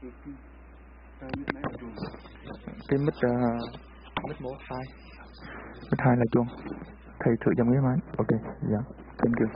Cái mít một hai. Mít hai là chuông. Thầy thử dòng cái máy. Ok, dạ. Thank you.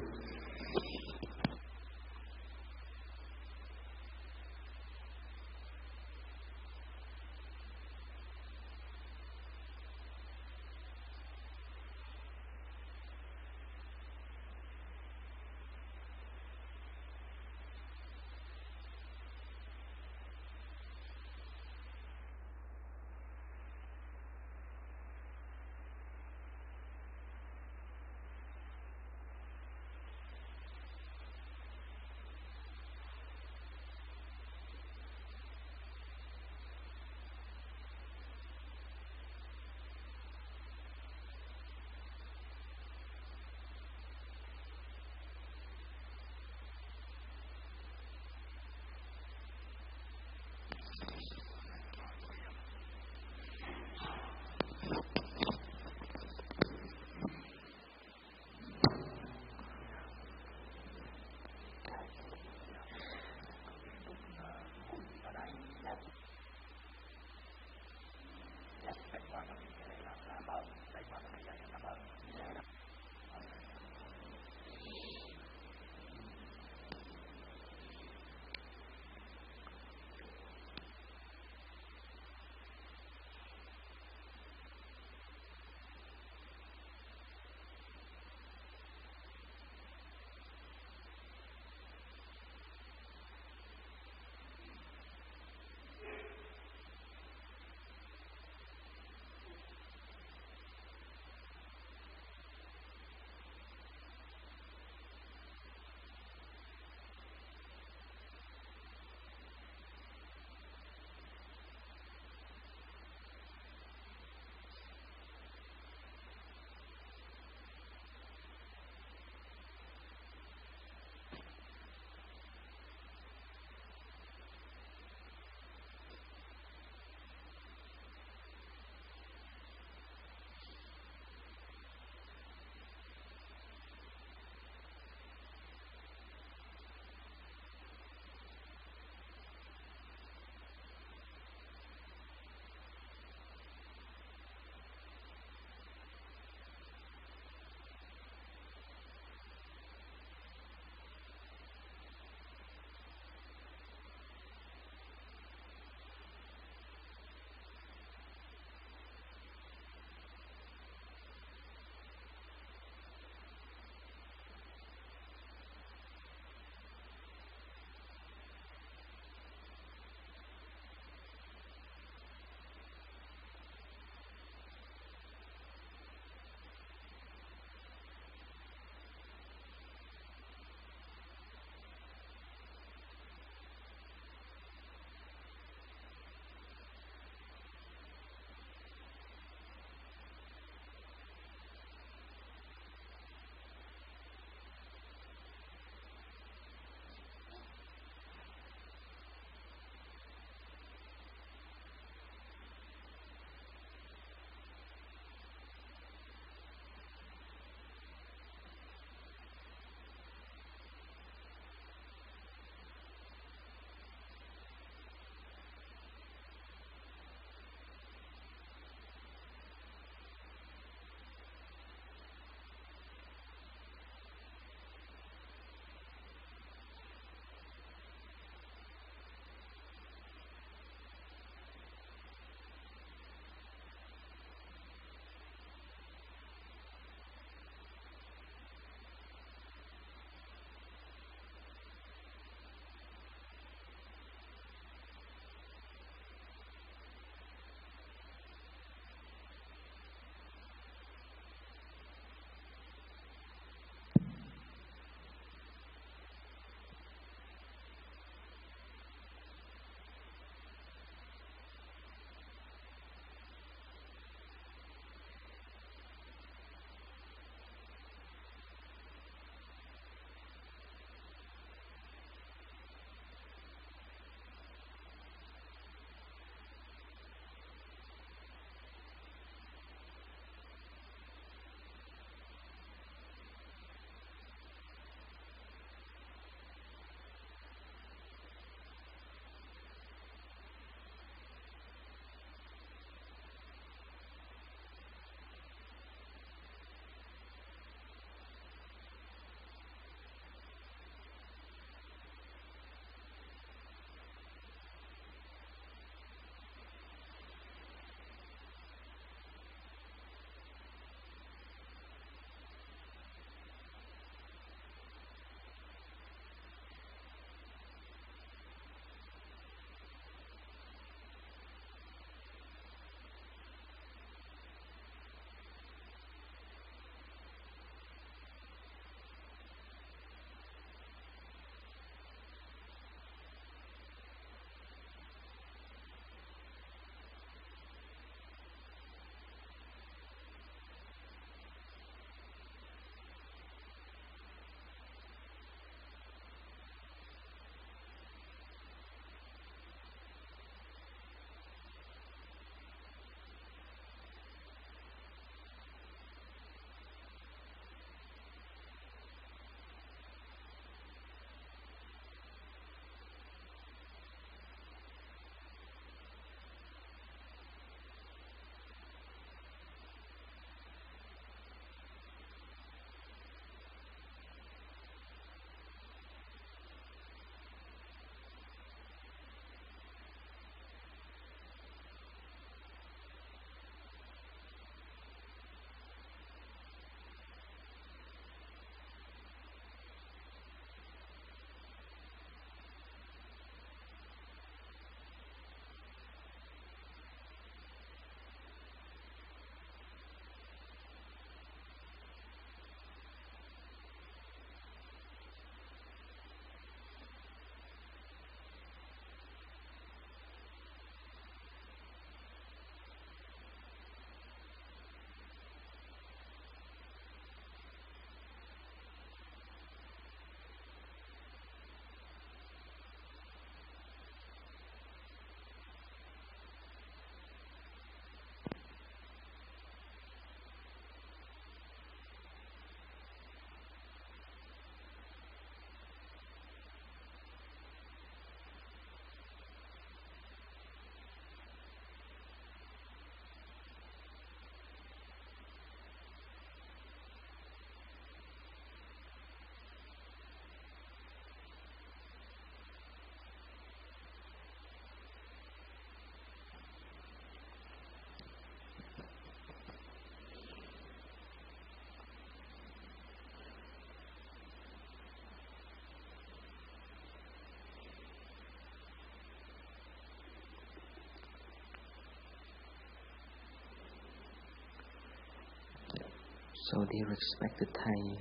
So, dear respected Thai,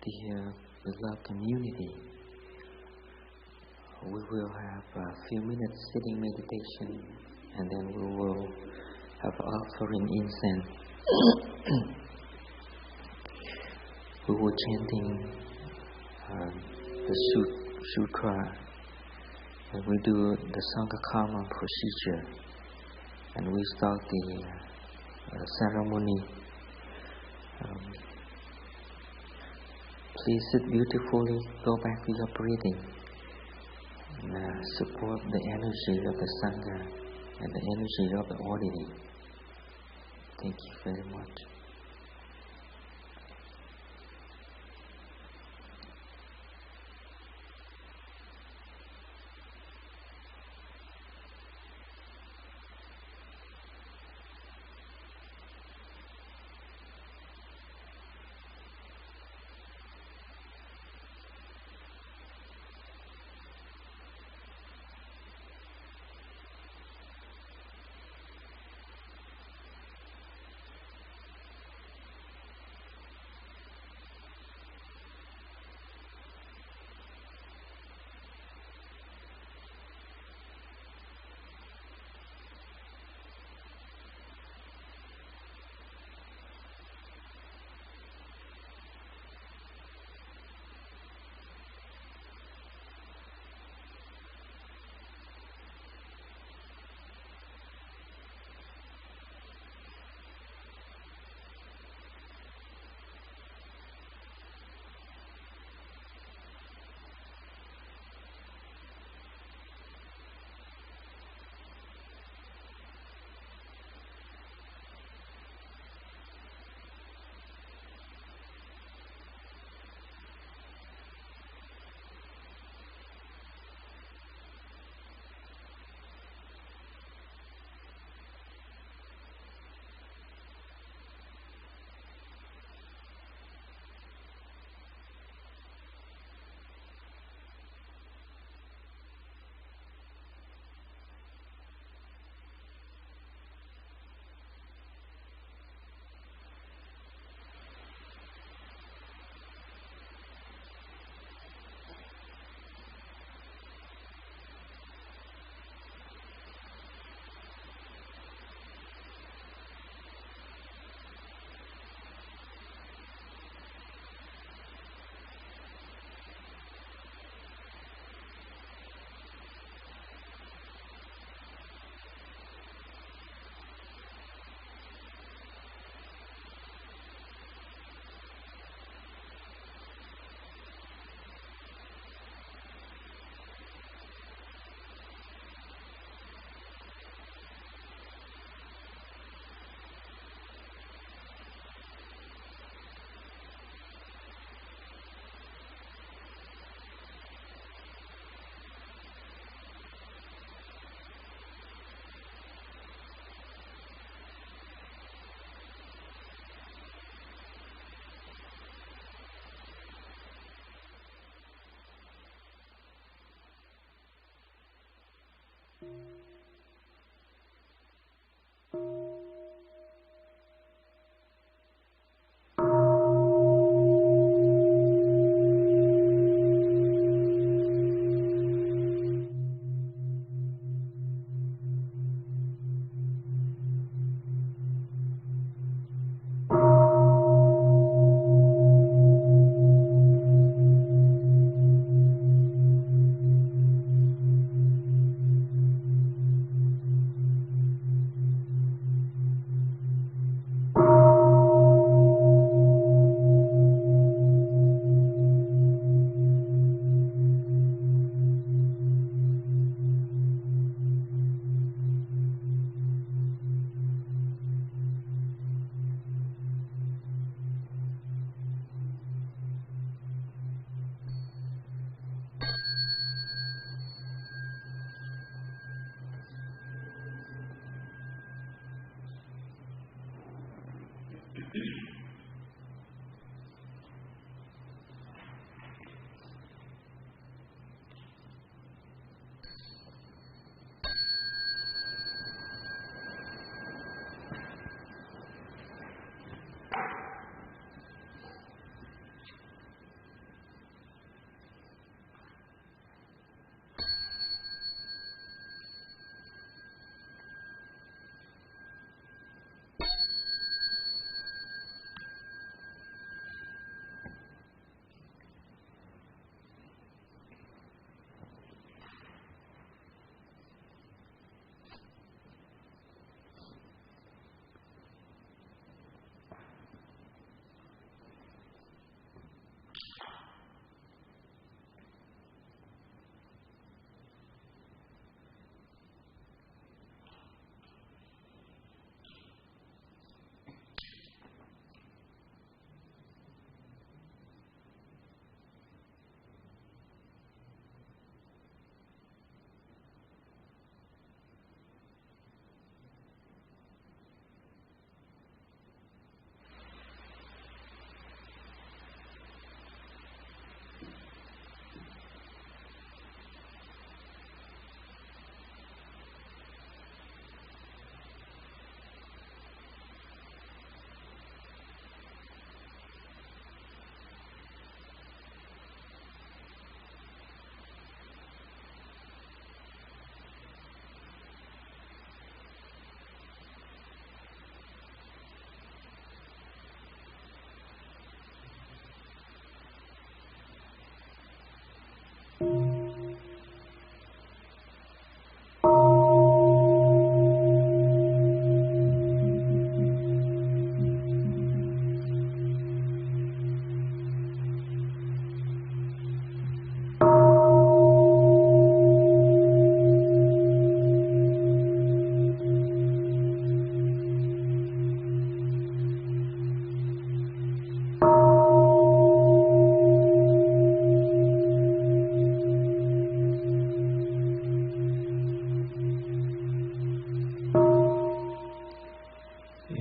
dear beloved community, we will have a few minutes sitting meditation, and then we will have offering incense. We were chanting the sutra, and we do the Sangha procedure, and we start the ceremony. Please sit beautifully, go back to your breathing, and support the energy of the Sangha and the energy of the Ordination. Thank you very much.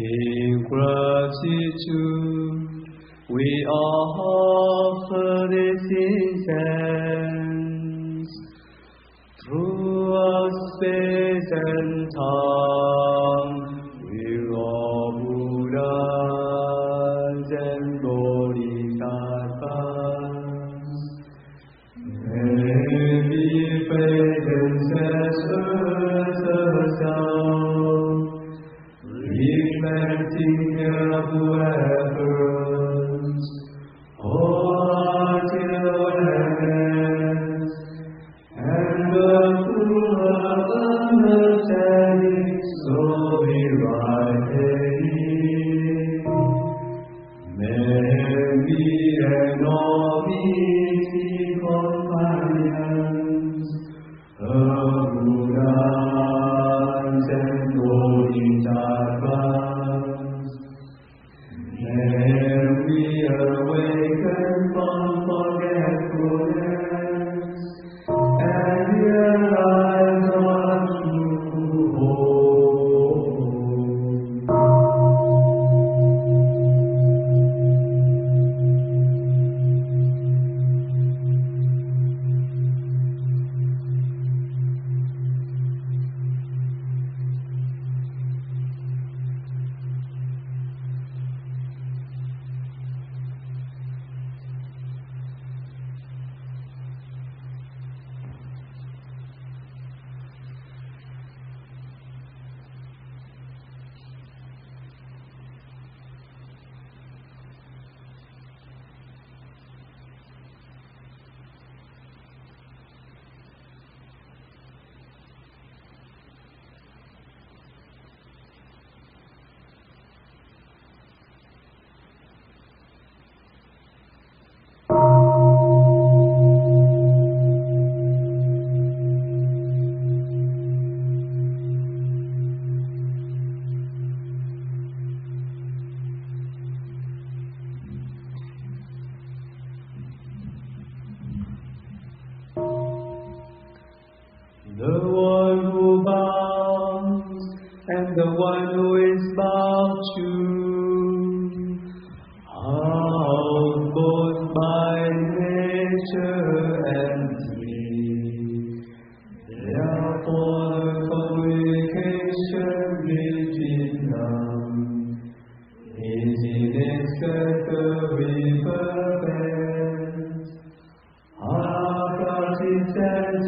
In gratitude, we offer this incense throughout space and time. We all Buddhas and Bodhisattvas may be present as earth sound, reflecting careful efforts, wholehearted awareness, and the full understanding slowly rising. May we and all be companions of Buddhas and Bodhisattvas. May we awaken from forgetfulness and realize our true home. The one who bows and the one who is bowed to are both by nature and free. Therefore, the communication between them is inextricably perfect. Our practice centers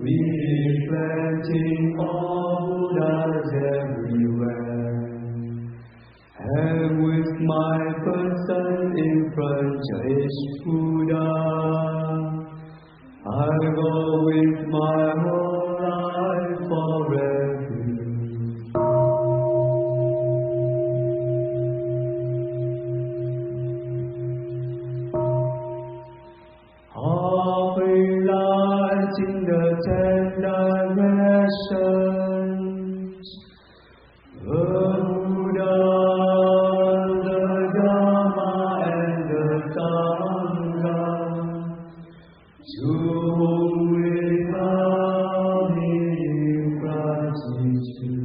we reflecting all Buddhas everywhere, and with my person in front is Buddha. I go with my whole life for refuge. Offering light in the 10 dimensions, the Buddha, the Dhamma, and the Sangha, to whom we come in gratitude.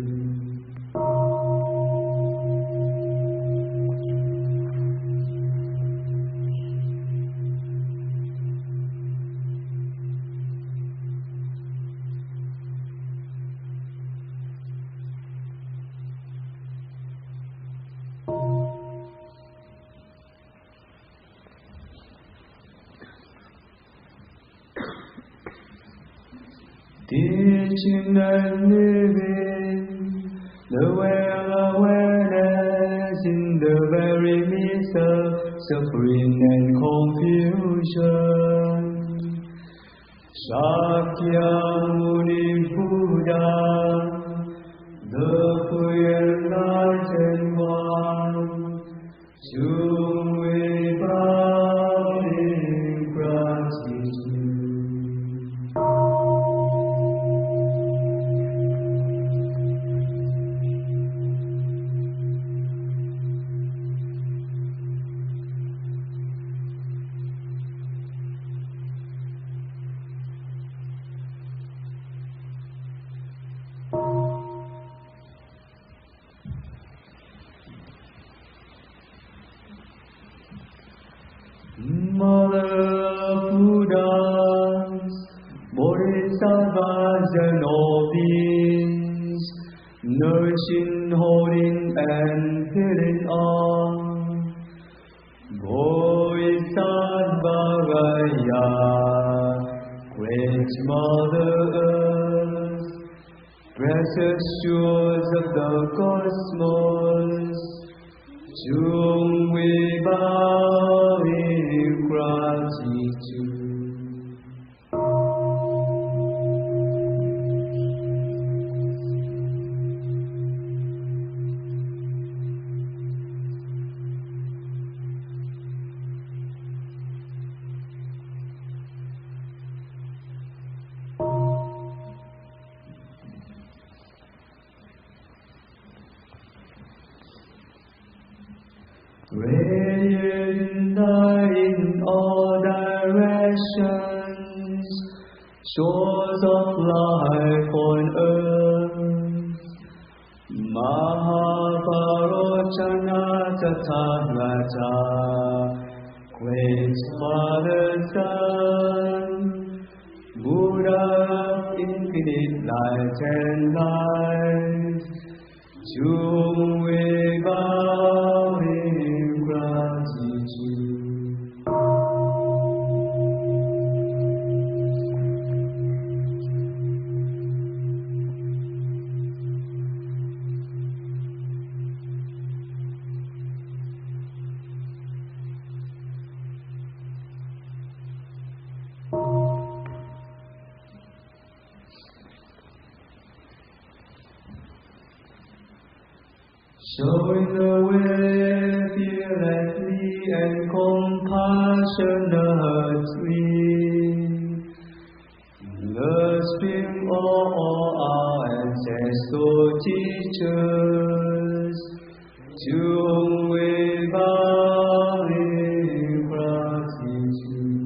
Teaching and living the way of awareness in the very midst of suffering and confusion. Shakyamuni Buddha, the fully enlightened one, to whom we bow in gratitude. beings, nourishing, holding, and healing on. Bodhisattva-raya, Great Mother Earth, precious jewels of the cosmos, to whom we bow in gratitude. Radiant light in all directions, source of life on earth. Mahaparochana Tathagata, Great Father Son, Buddha of infinite light and life, to whom we bow in gratitude. Showing the way fearlessly and compassionately, the stream of all our ancestral teachers, to whom we bow in gratitude.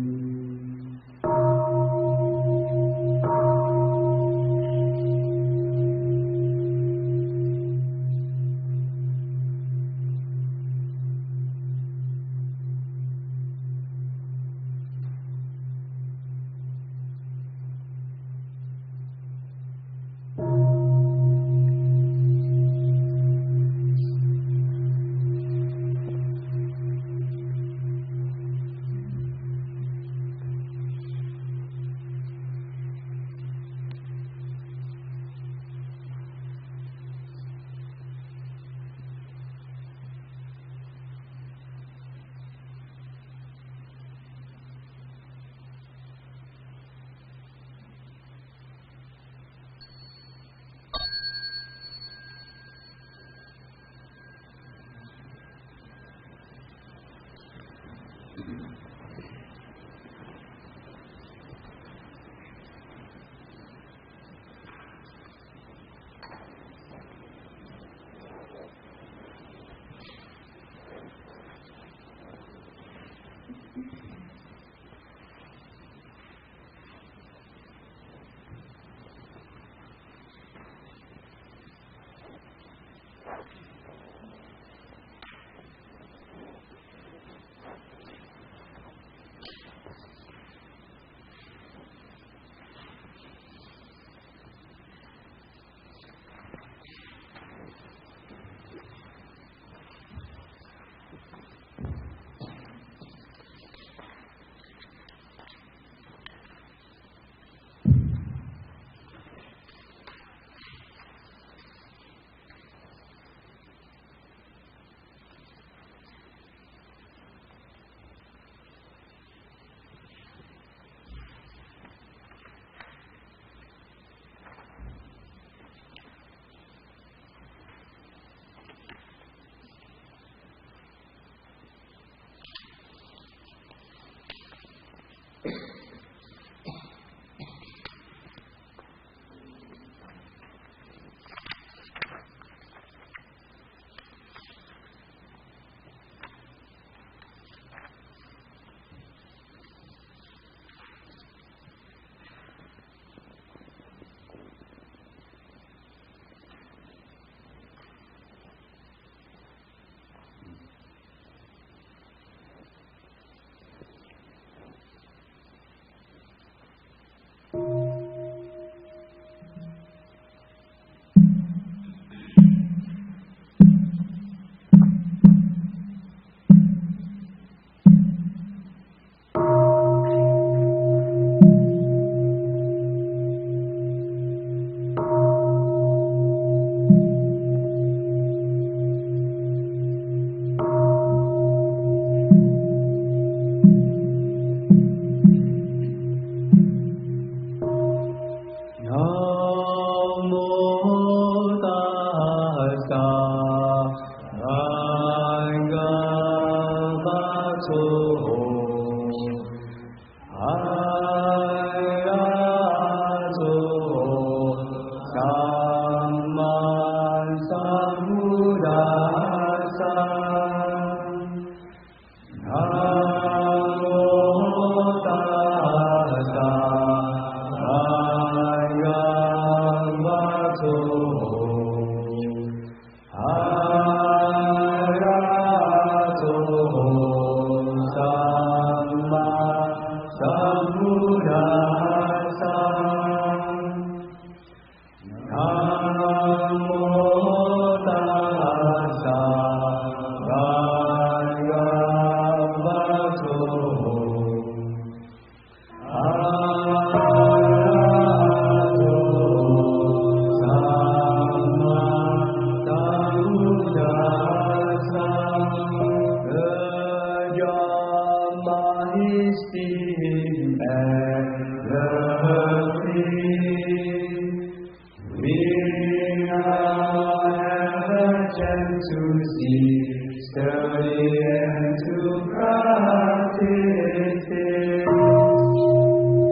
watch and to see, study and to practice it.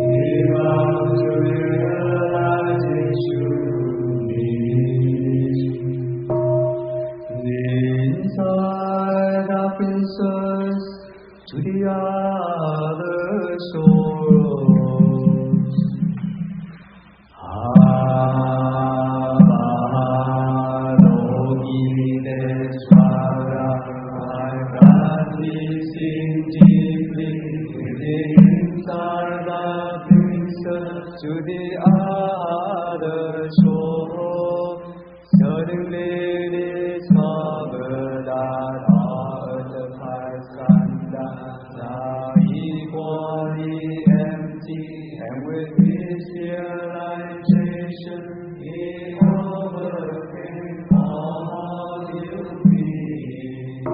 Give up to realize it truly. The inside of princess to the other shores. To the other shore, suddenly discovered that all the past are equally empty, and with his realization, he overcame all ill feelings.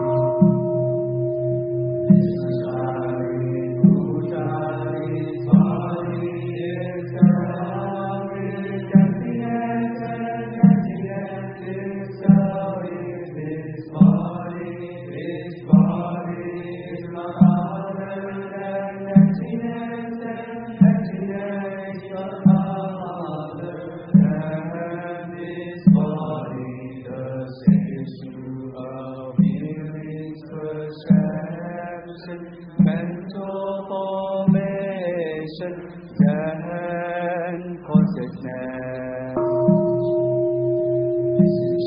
Mental formation and consciousness.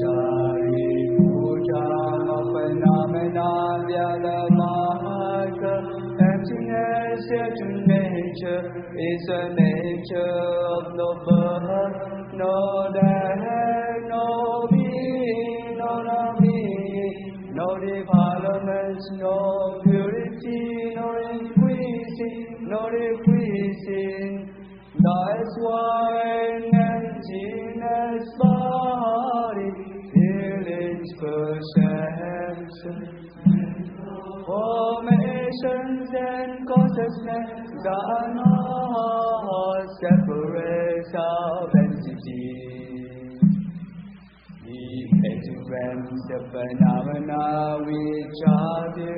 Shari Puja of phenomena Vyalamarga. Emptiness yet to nature is a nature of no birth, no death, no being, no non-being, no development, no purity, no decreasing. That's why an emptiness body, feelings, perceptions, formations and consciousness are not separate self-entities. The extremes of phenomena which are the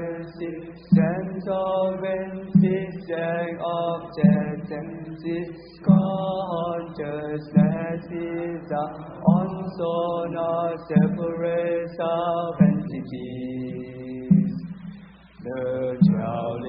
sense of existing objects and this consciousnesses are also not separate self-entities. The 12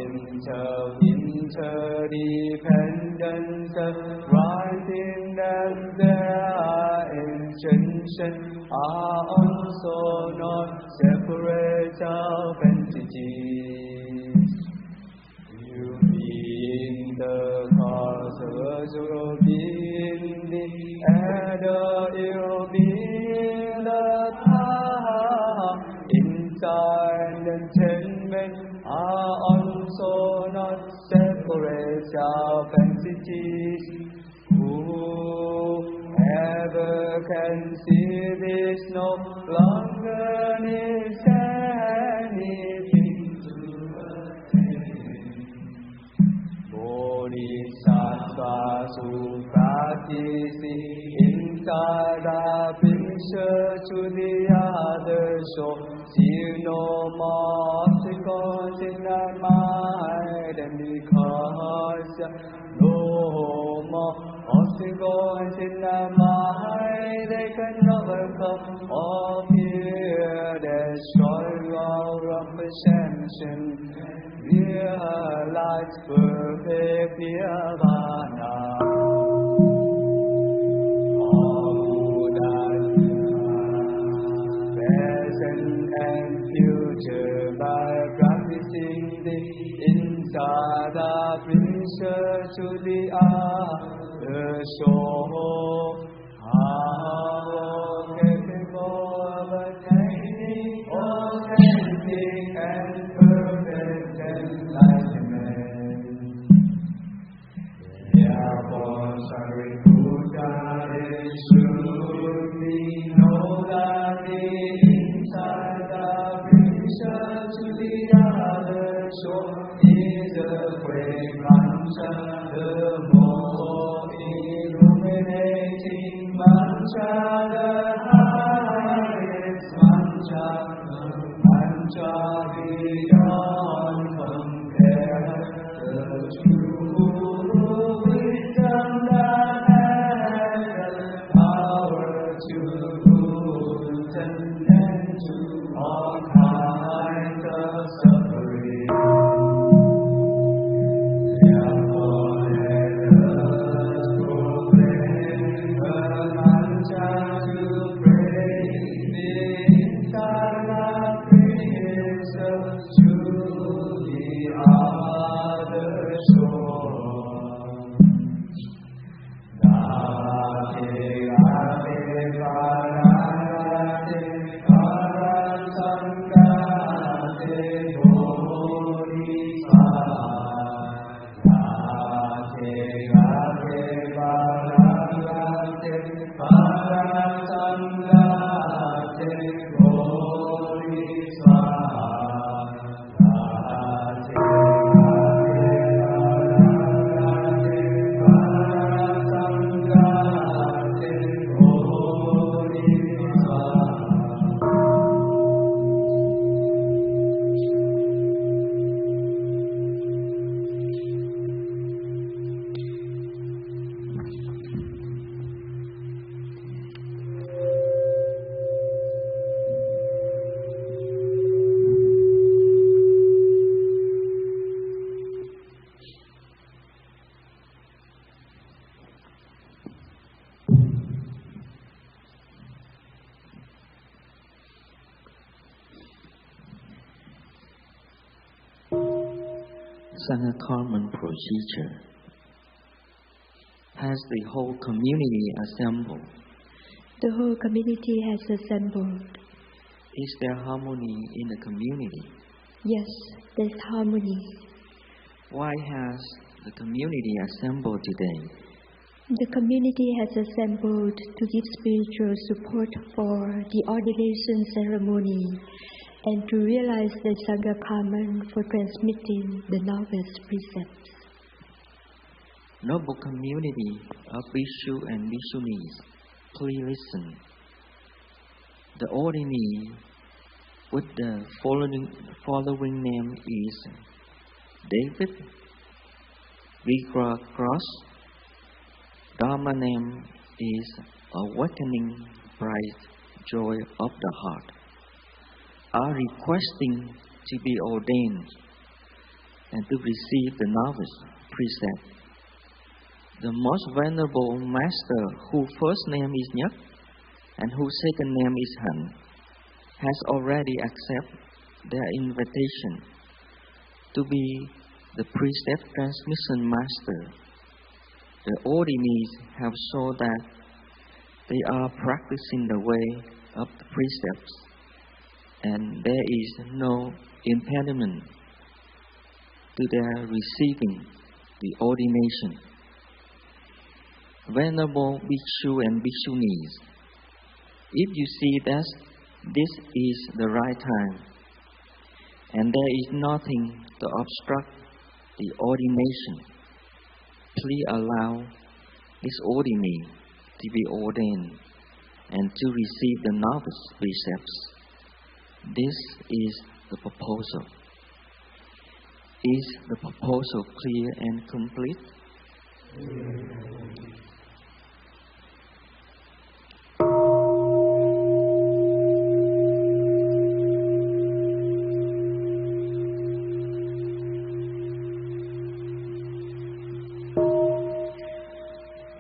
interdependence arising and their extension are also not separate self-entities. You being the cause of being the other, you being the power, inside and attainment are also not separate self-entities. Whoever can see this no longer needs anything to attain. Bodhisattvas who practice inside the picture to the other shore see no more obstacles in their mind, and because no more obstacles in their mind, they can overcome all fear, destroy all wrong perception, realize perfect nirvana. All Buddhas, present and future, by practicing the inside precepts to the other shore, are capable of attaining authentic and perfect enlightenment. Therefore, Sariputta, it should be known that the inside precepts to the other shore is the fragrance, the more illuminating Sangha Karman procedure. Has the whole community assembled? The whole community has assembled. Is there harmony in the community? Yes, there's harmony. Why has the community assembled today? The community has assembled to give spiritual support for the ordination ceremony and to realize the Sangha Karman for transmitting the novice precepts. Noble community of Bhikshu and Bhikshunis, please listen. The ordinary with the following name is David, Vigra Cross. Dharma name is Awakening Bright Joy of the Heart. Are requesting to be ordained and to receive the novice precept. The most venerable master, whose first name is Nhất and whose second name is Han, has already accepted their invitation to be the precept transmission master. The ordinees have shown that they are practicing the way of the precepts, and there is no impediment to their receiving the ordination. Venerable Bhikshu and Bhikshunis, if you see that this is the right time, and there is nothing to obstruct the ordination, please allow this ordinary to be ordained and to receive the novice precepts. This is the proposal. Is the proposal clear and complete?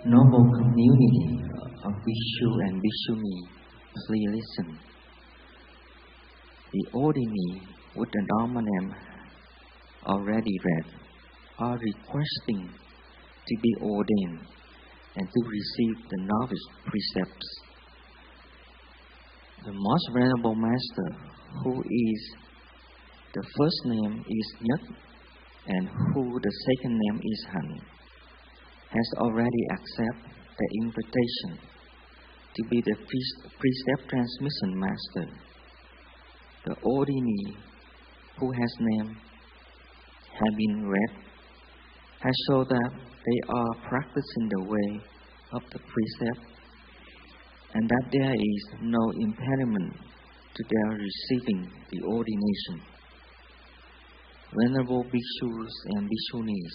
Noble community of Bhikshu and Bhikshuni, please listen. The ordinary with the Dharma name already read are requesting to be ordained and to receive the novice precepts. The most venerable master, who is the first name is Nhất and who the second name is Han, has already accepted the invitation to be the precept transmission master. The ordinary who has name have been read has shown that they are practicing the way of the precept and that there is no impediment to their receiving the ordination. Venerable Bhikshus and Bhikshunis,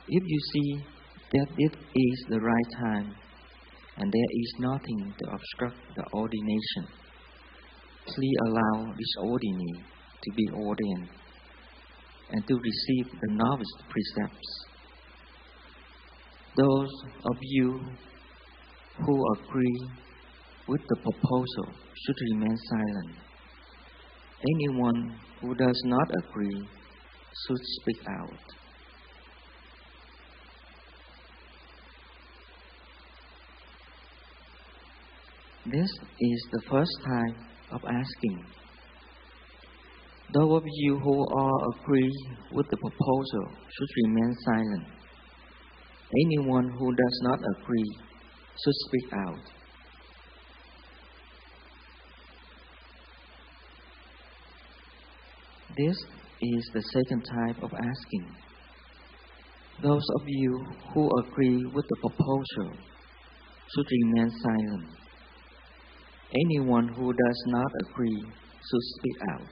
if you see that it is the right time and there is nothing to obstruct the ordination, please allow this ordinary to be ordained and to receive the novice precepts. Those of you who agree with the proposal should remain silent. Anyone who does not agree should speak out. This is the first time of asking. Those of you who all agree with the proposal should remain silent. Anyone who does not agree should speak out. This is the second type of asking. Those of you who agree with the proposal should remain silent. Anyone who does not agree should speak out.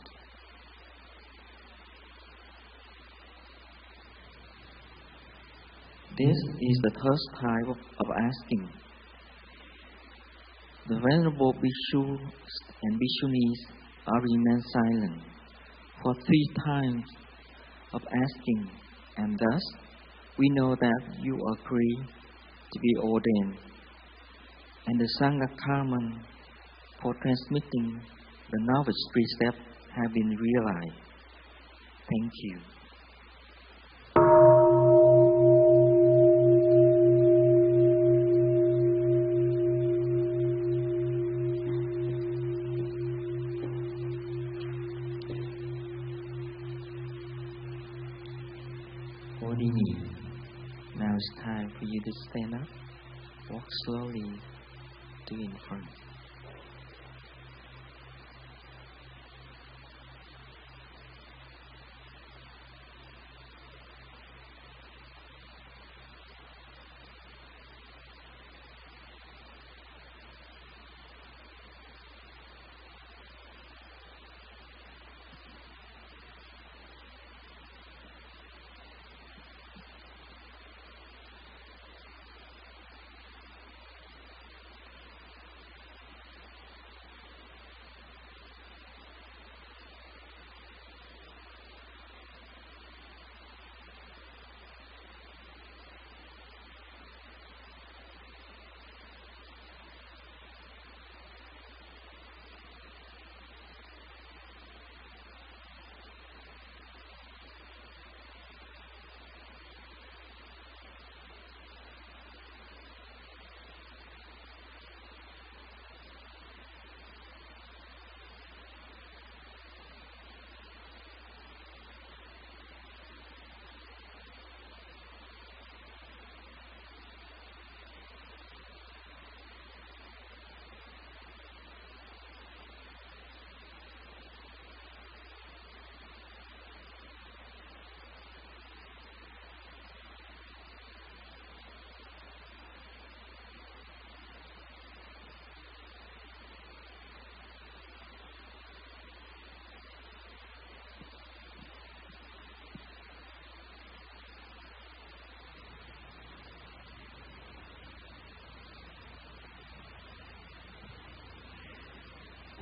This is the third type of asking. The Venerable Bhikshus and Bhikshunis are remain silent for 3 times of asking, and thus we know that you agree to be ordained, and the Sangha Karman for transmitting the novice precept have been realized. Thank you. for you to stand up. Walk slowly to in front.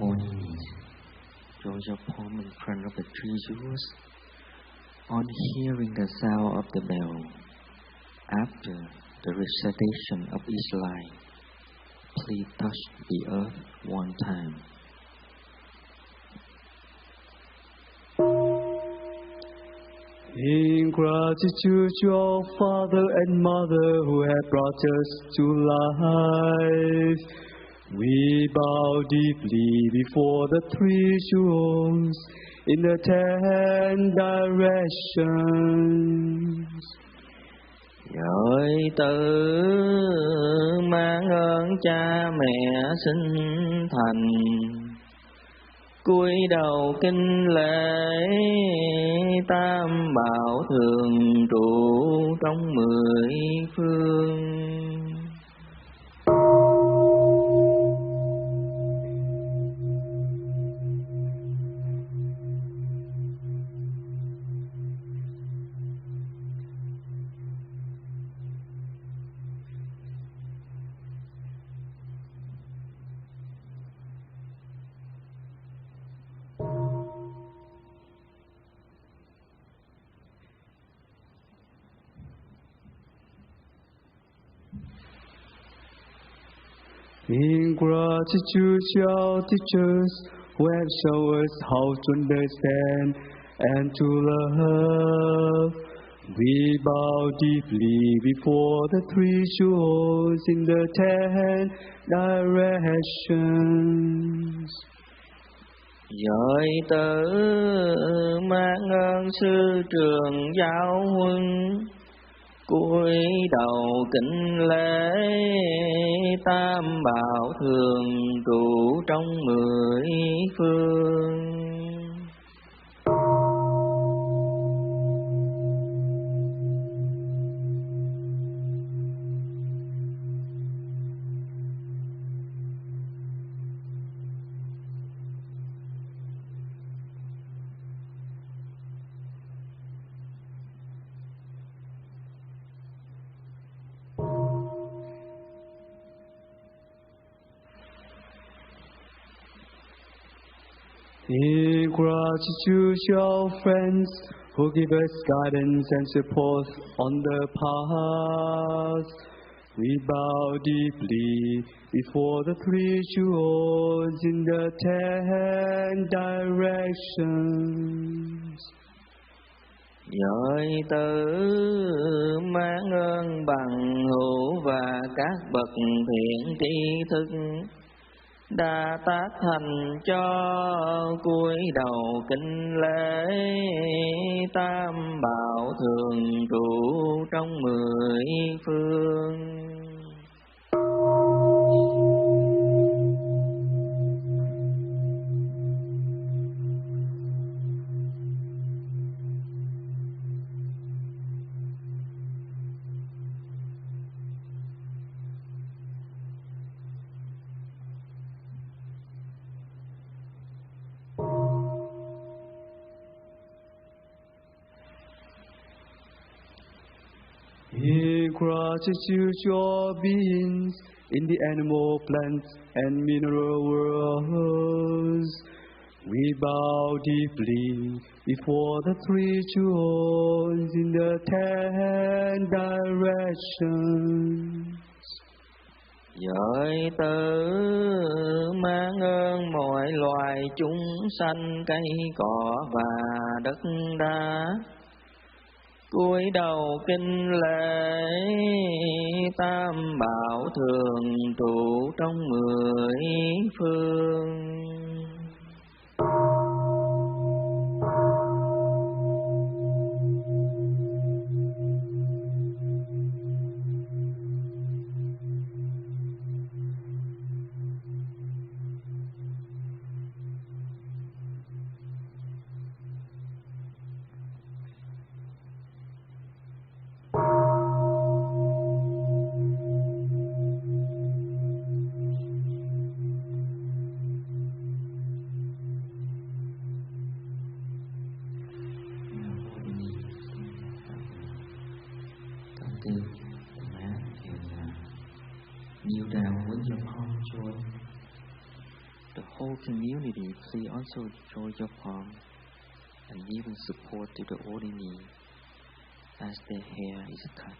Ordination. Draw your palm in front of the three jewels. On hearing the sound of the bell, after the recitation of each line, please touch the earth one time. In gratitude to our Father and Mother who have brought us to life, we bow deeply before the three jewels in the 10 directions. Gửi tử mang ơn cha mẹ sinh thành, cúi đầu kinh lễ tam bảo thường trụ trong 10 phương. In gratitude to our teachers who have shown us how to understand and to love, we bow deeply before the three jewels in the 10 directions. Gửi tử mang ơn sư trường giáo huấn, cúi đầu kính lễ tam bảo thường trụ trong 10 phương. In gratitude to our friends who give us guidance and support on the path, we bow deeply before the three jewels in the 10 directions. Gửi tử mang ơn bằng hữu và các bậc thiện tri thức, đã tác thành cho cúi đầu kính lễ tam bảo thường trụ trong 10 phương. In gratitude to all beings in the animal, plant, and mineral worlds, we bow deeply before the 3 jewels in the 10 directions. Giới tử mang ơn mọi loài chúng sanh, cây cỏ và đất đá, cúi đầu kinh lễ tam bảo thường trụ trong 10 phương. Kneel down with your palm joy. The whole community, please also join your palm and even support to the ordinary as their hair is cut.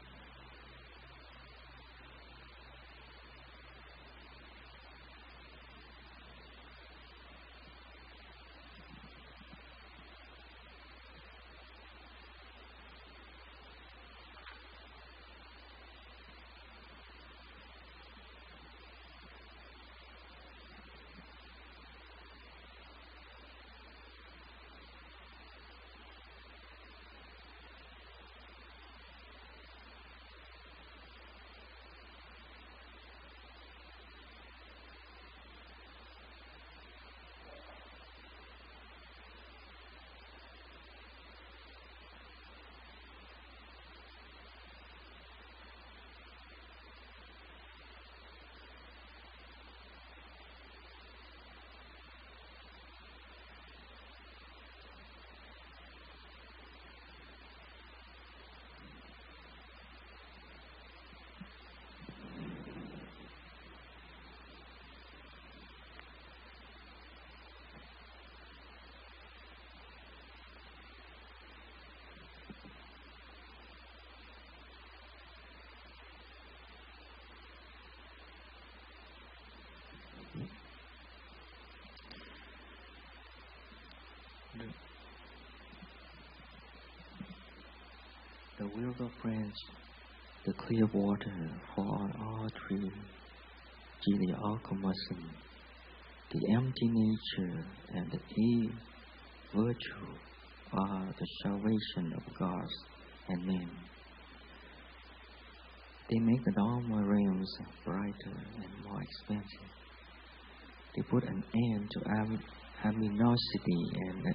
The river branch, the clear water for all three, the alchemism, the empty nature, and the eighth virtue are the salvation of gods and men. They make the normal realms brighter and more expansive. They put an end to animosity and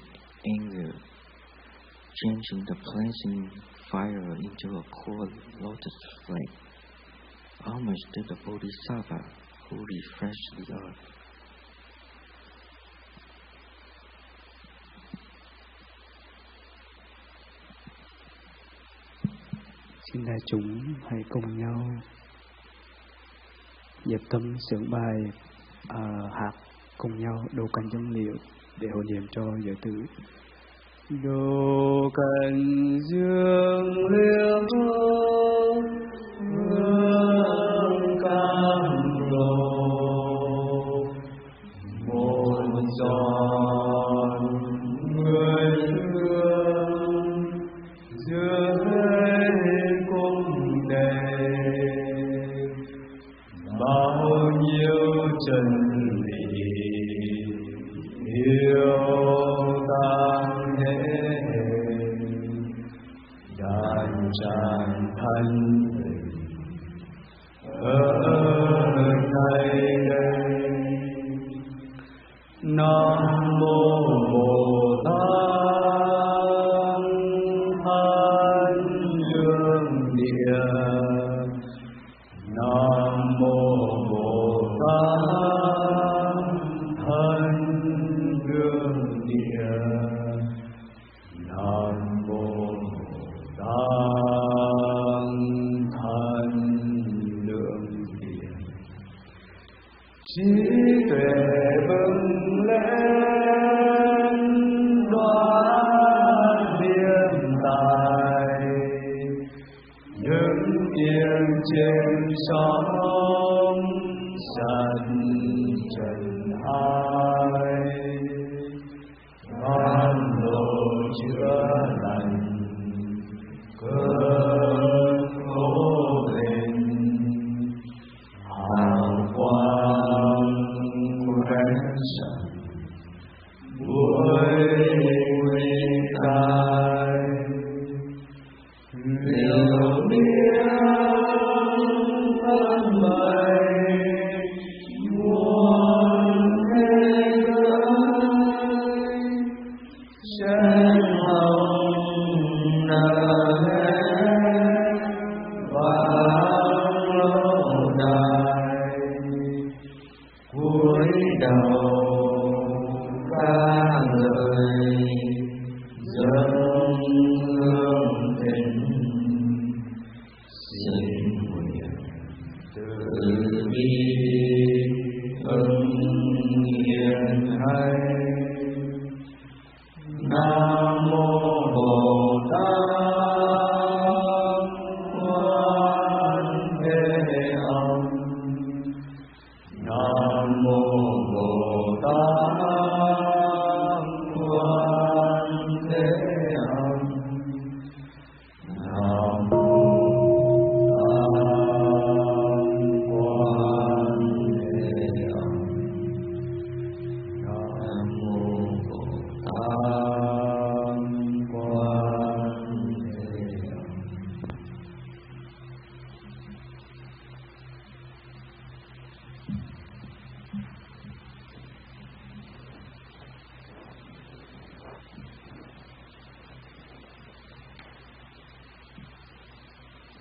anger, changing the blazing fire into a cool lotus flame, homage to the Bodhisattva who refreshed the earth. Xin đại chúng hãy cùng nhau dẹp tâm sướng bài hát cùng nhau đồ canh giống liệu để hộ niệm cho giới tử. Đồ canh dương liễu hương cam lộ một giọt người hương giữa cung đầy bao nhiêu chân lý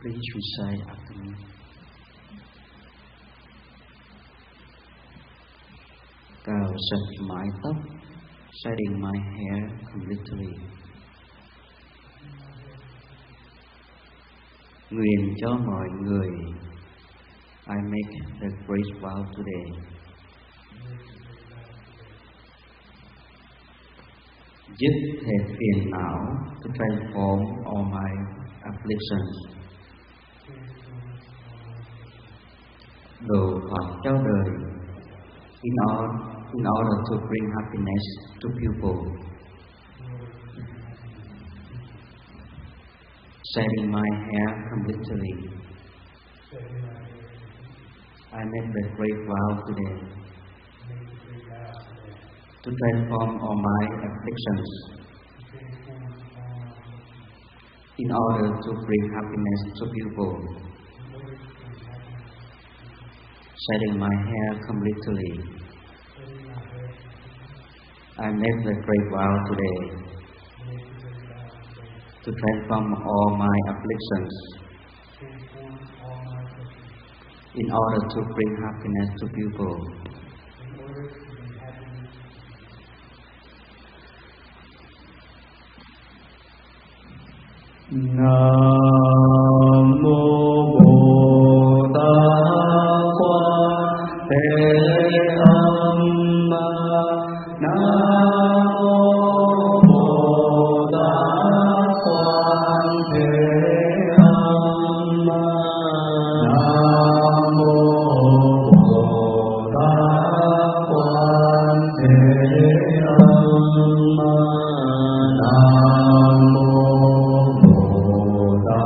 Please recite after me. Cào sạch mái tóc, setting my hair completely. Nguyện cho mọi người, I make the great vow today. Dứt hết phiền não, to transform all my afflictions. Độ thoát cho đời, in order to bring happiness to people. Setting my hair completely, I make the great vow today to transform all my afflictions in order to bring happiness to people. Setting my hair completely, I make the great vow today to transform all my afflictions in order to bring happiness to people. Nam mô Bồ Tát Quan Thế Âm. Nam mô Bồ Tát Quan Thế Âm. Nam mô Bồ Tát Quan Thế Âm. Nam mô Bồ Tát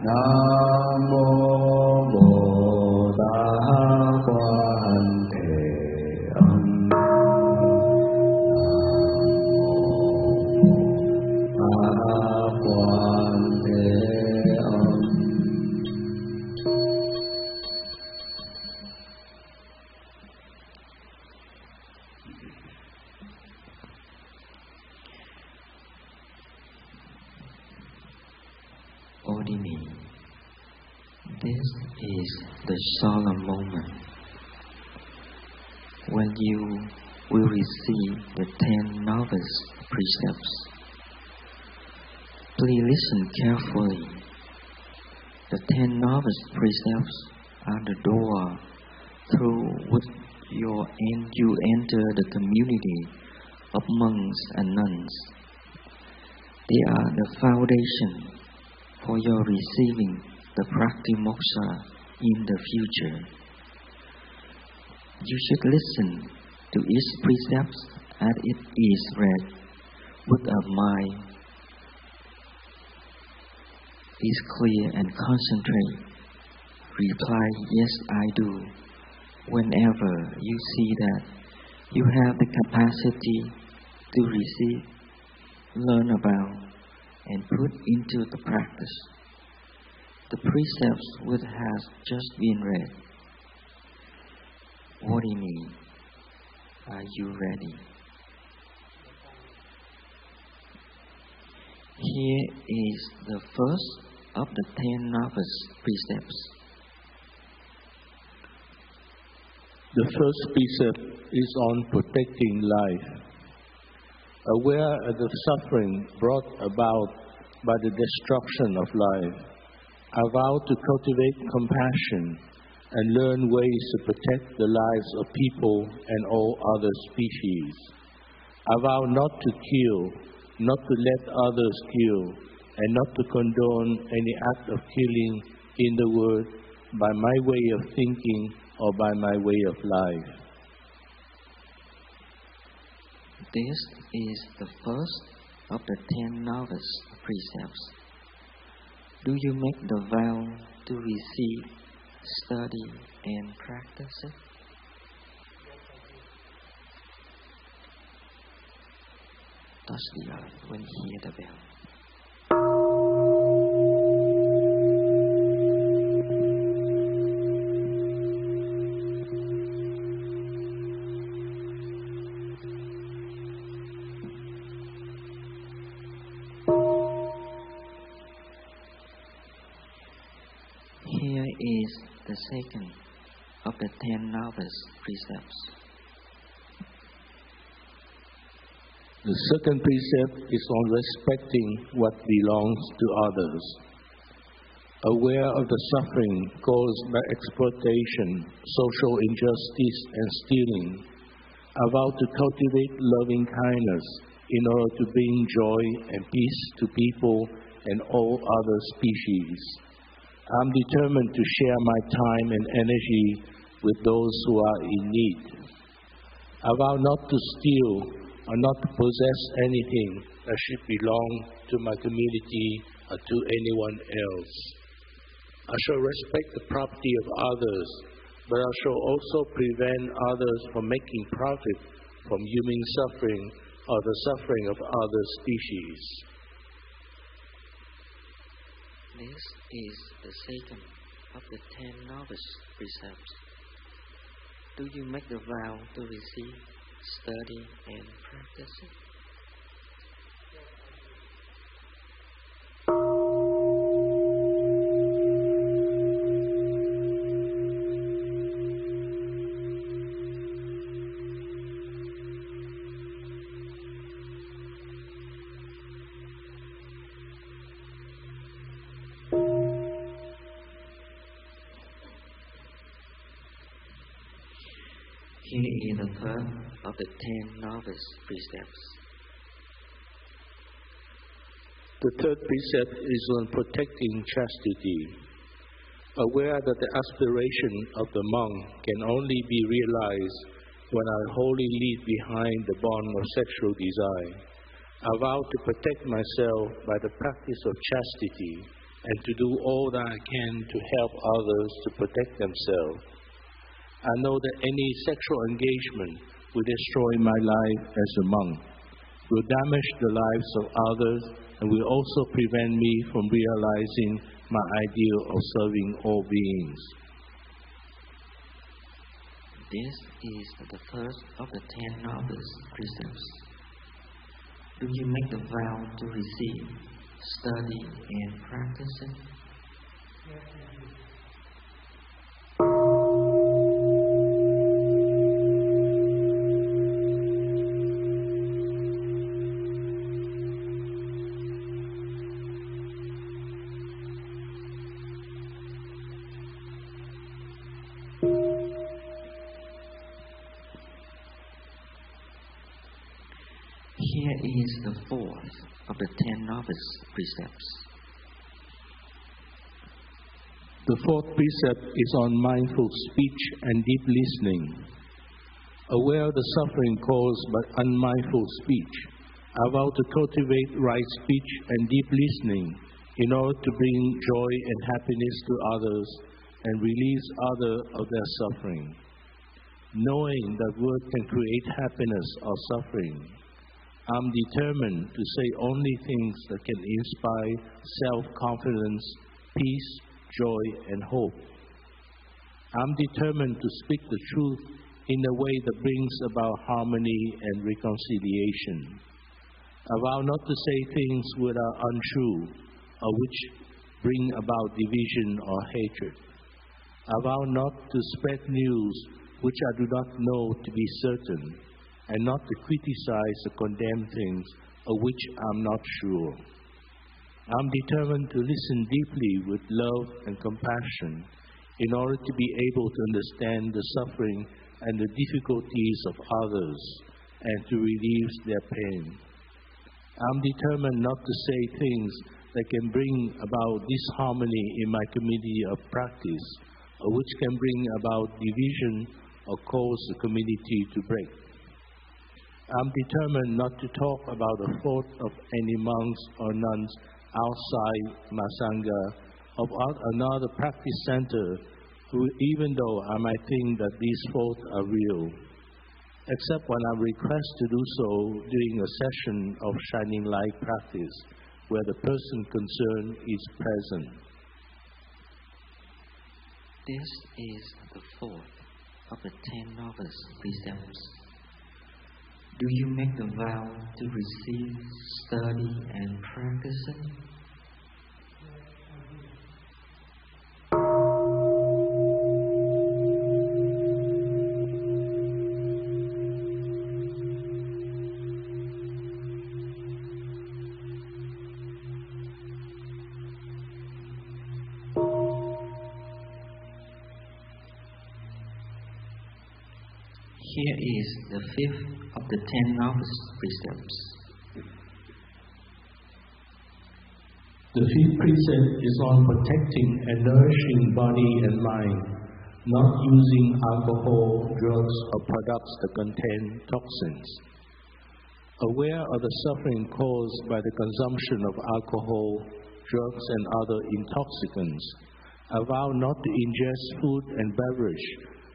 Nam mô Bồ Tát Quan Thế Âm. Nam mô Quan Thế Âm. Ordination. This is the solemn moment when you will receive the 10 novice precepts. Please listen carefully. The 10 novice precepts are the door through which you enter the community of monks and nuns. They are the foundation for your receiving the praktimoksha in the future. You should listen to each precept as it is read with a mind is clear and concentrate. Reply, yes, I do, whenever you see that you have the capacity to receive, learn about, and put into the practice the precepts which has just been read. Ordination, are you ready? Here is the first of the 10 novice precepts. The first precept is on protecting life. Aware of the suffering brought about by the destruction of life, I vow to cultivate compassion and learn ways to protect the lives of people and all other species. I vow not to kill, not to let others kill, and not to condone any act of killing in the world by my way of thinking or by my way of life. This is the first of the 10 novice precepts. Do you make the vow to receive, study, and practice it? Touch the earth when you hear the bell. Here is the second of the 10 novice precepts. The second precept is on respecting what belongs to others. Aware of the suffering caused by exploitation, social injustice, and stealing, I vow to cultivate loving kindness in order to bring joy and peace to people and all other species. I am determined to share my time and energy with those who are in need. I vow not to steal or not to possess anything that should belong to my community or to anyone else. I shall respect the property of others, but I shall also prevent others from making profit from human suffering or the suffering of other species. This is the second of the 10 novice precepts. Do you make the vow to receive, study, and practice it? Here is the third of the 10 novice precepts. The third precept is on protecting chastity. Aware that the aspiration of the monk can only be realized when I wholly leave behind the bond of sexual desire, I vow to protect myself by the practice of chastity and to do all that I can to help others to protect themselves. I know that any sexual engagement will destroy my life as a monk, will damage the lives of others, and will also prevent me from realizing my ideal of serving all beings. This is the first of the 10 novice precepts. Do you make the vow to receive, study, and practice it? Here is the fourth of the 10 novice precepts. The fourth precept is on mindful speech and deep listening. Aware of the suffering caused by unmindful speech, I vow to cultivate right speech and deep listening in order to bring joy and happiness to others and release others of their suffering. Knowing that words can create happiness or suffering, I'm determined to say only things that can inspire self-confidence, peace, joy, and hope. I'm determined to speak the truth in a way that brings about harmony and reconciliation. I vow not to say things that are untrue or which bring about division or hatred. I vow not to spread news which I do not know to be certain, and not to criticize or condemn things of which I'm not sure. I'm determined to listen deeply with love and compassion in order to be able to understand the suffering and the difficulties of others and to relieve their pain. I'm determined not to say things that can bring about disharmony in my community of practice, or which can bring about division or cause the community to break. I'm determined not to talk about the fault of any monks or nuns outside my Sangha or at another practice center, even though I might think that these faults are real, except when I'm requested to do so during a session of Shining Light practice where the person concerned is present. This is the fourth of the 10 novice precepts. Do you make the vow to receive, study, and practice it? Here is the fifth of the 10 novice precepts. The fifth precept is on protecting and nourishing body and mind, not using alcohol, drugs, or products that contain toxins. Aware of the suffering caused by the consumption of alcohol, drugs, and other intoxicants, I vow not to ingest food and beverage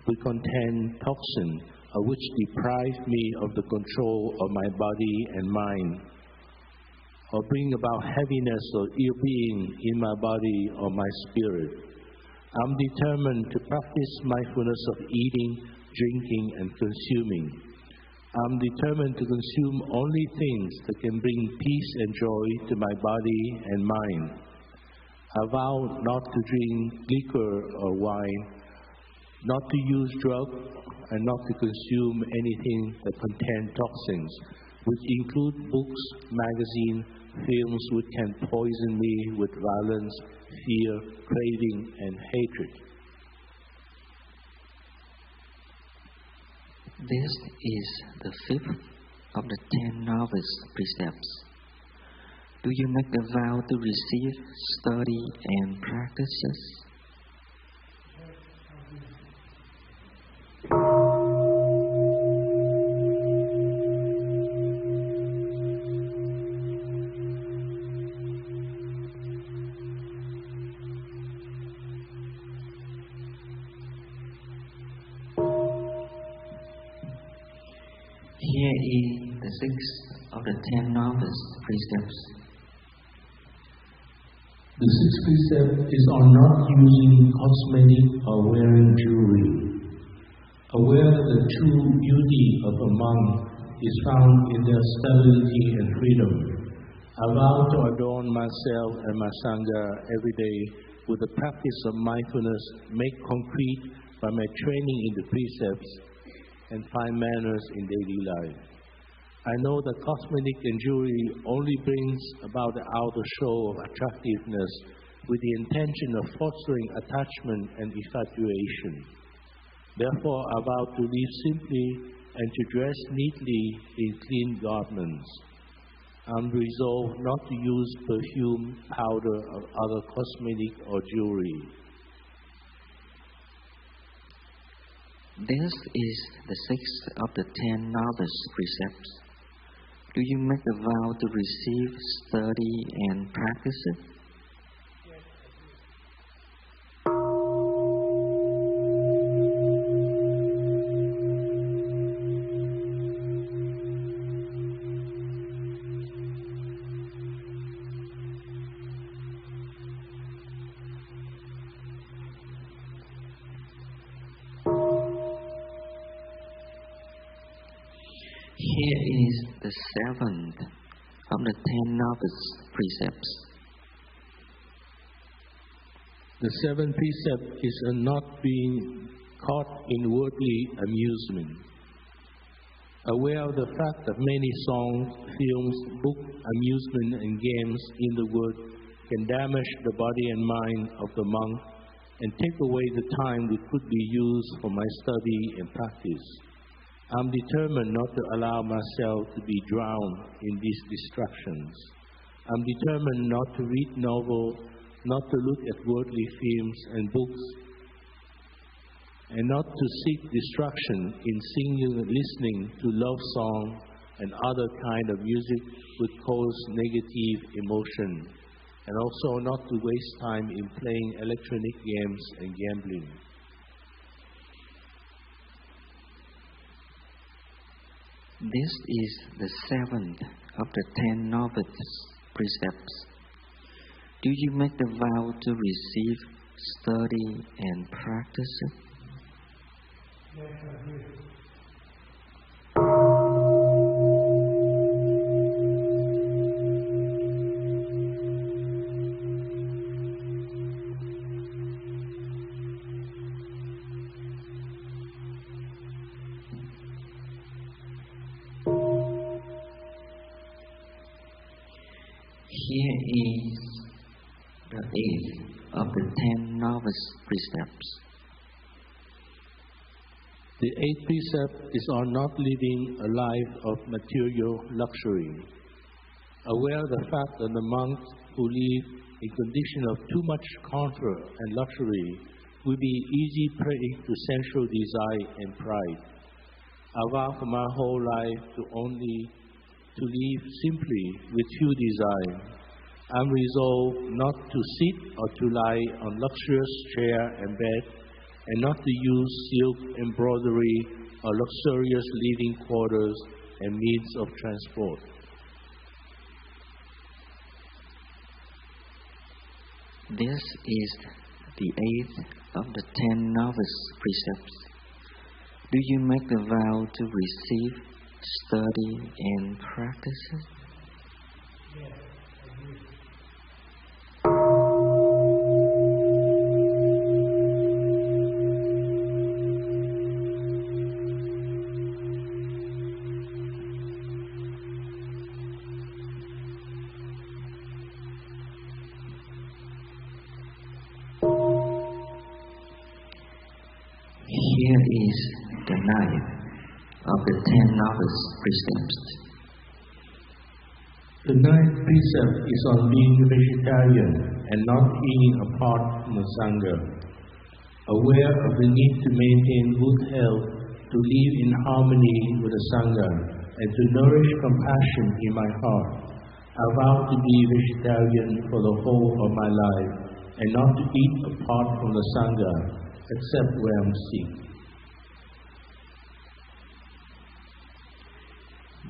which contain toxins, which deprive me of the control of my body and mind, or bring about heaviness or ill-being in my body or my spirit. I'm determined to practice mindfulness of eating, drinking, and consuming. I'm determined to consume only things that can bring peace and joy to my body and mind. I vow not to drink liquor or wine, not to use drugs, and not to consume anything that contains toxins, which include books, magazines, films which can poison me with violence, fear, craving, and hatred. This is the fifth of the 10 novice precepts. Do you make the vow to receive, study, and practice this? is the sixth of the 10 novice precepts. The sixth precept is on not using cosmetic or wearing jewelry. Aware that the true beauty of a monk is found in their stability and freedom. I vow to adorn myself and my Sangha every day with the practice of mindfulness made concrete by my training in the precepts and fine manners in daily life. I know that cosmetic and jewelry only brings about the outer show of attractiveness with the intention of fostering attachment and infatuation. Therefore, I vow to live simply and to dress neatly in clean garments. I'm resolved not to use perfume, powder, or other cosmetic or jewelry. This is the sixth of the 10 novice precepts. Do you make a vow to receive, study, and practice it? Here is the seventh of the 10 novice precepts. The seventh precept is on not being caught in worldly amusement. Aware of the fact that many songs, films, books, amusement, and games in the world can damage the body and mind of the monk and take away the time that could be used for my study and practice. I'm determined not to allow myself to be drowned in these distractions. I'm determined not to read novels, not to look at worldly films and books, and not to seek distraction in singing and listening to love songs and other kind of music which cause negative emotion, and also not to waste time in playing electronic games and gambling. This is the seventh of the 10 novice precepts. Do you make the vow to receive, study, and practice it? Yes, I do. Here is the eighth of the 10 novice precepts. The eighth precept is on not living a life of material luxury. Aware of the fact that the monks who live in condition of too much comfort and luxury will be easy prey to sensual desire and pride. I vow for my whole life to live simply with few desires. I'm resolved not to sit or to lie on luxurious chair and bed, and not to use silk embroidery or luxurious living quarters and means of transport. This is the eighth of the 10 novice precepts. Do you make the vow to receive, study, and practice it? Yes, I do. Here is the ninth of the 10 novice precepts. The ninth precept is on being vegetarian and not eating apart from the Sangha. Aware of the need to maintain good health, to live in harmony with the Sangha, and to nourish compassion in my heart, I vow to be vegetarian for the whole of my life and not to eat apart from the Sangha, except when I'm sick.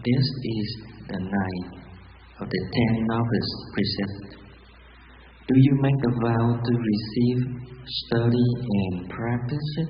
This is the night of the 10 novice precepts. Do you make a vow to receive, study, and practice it?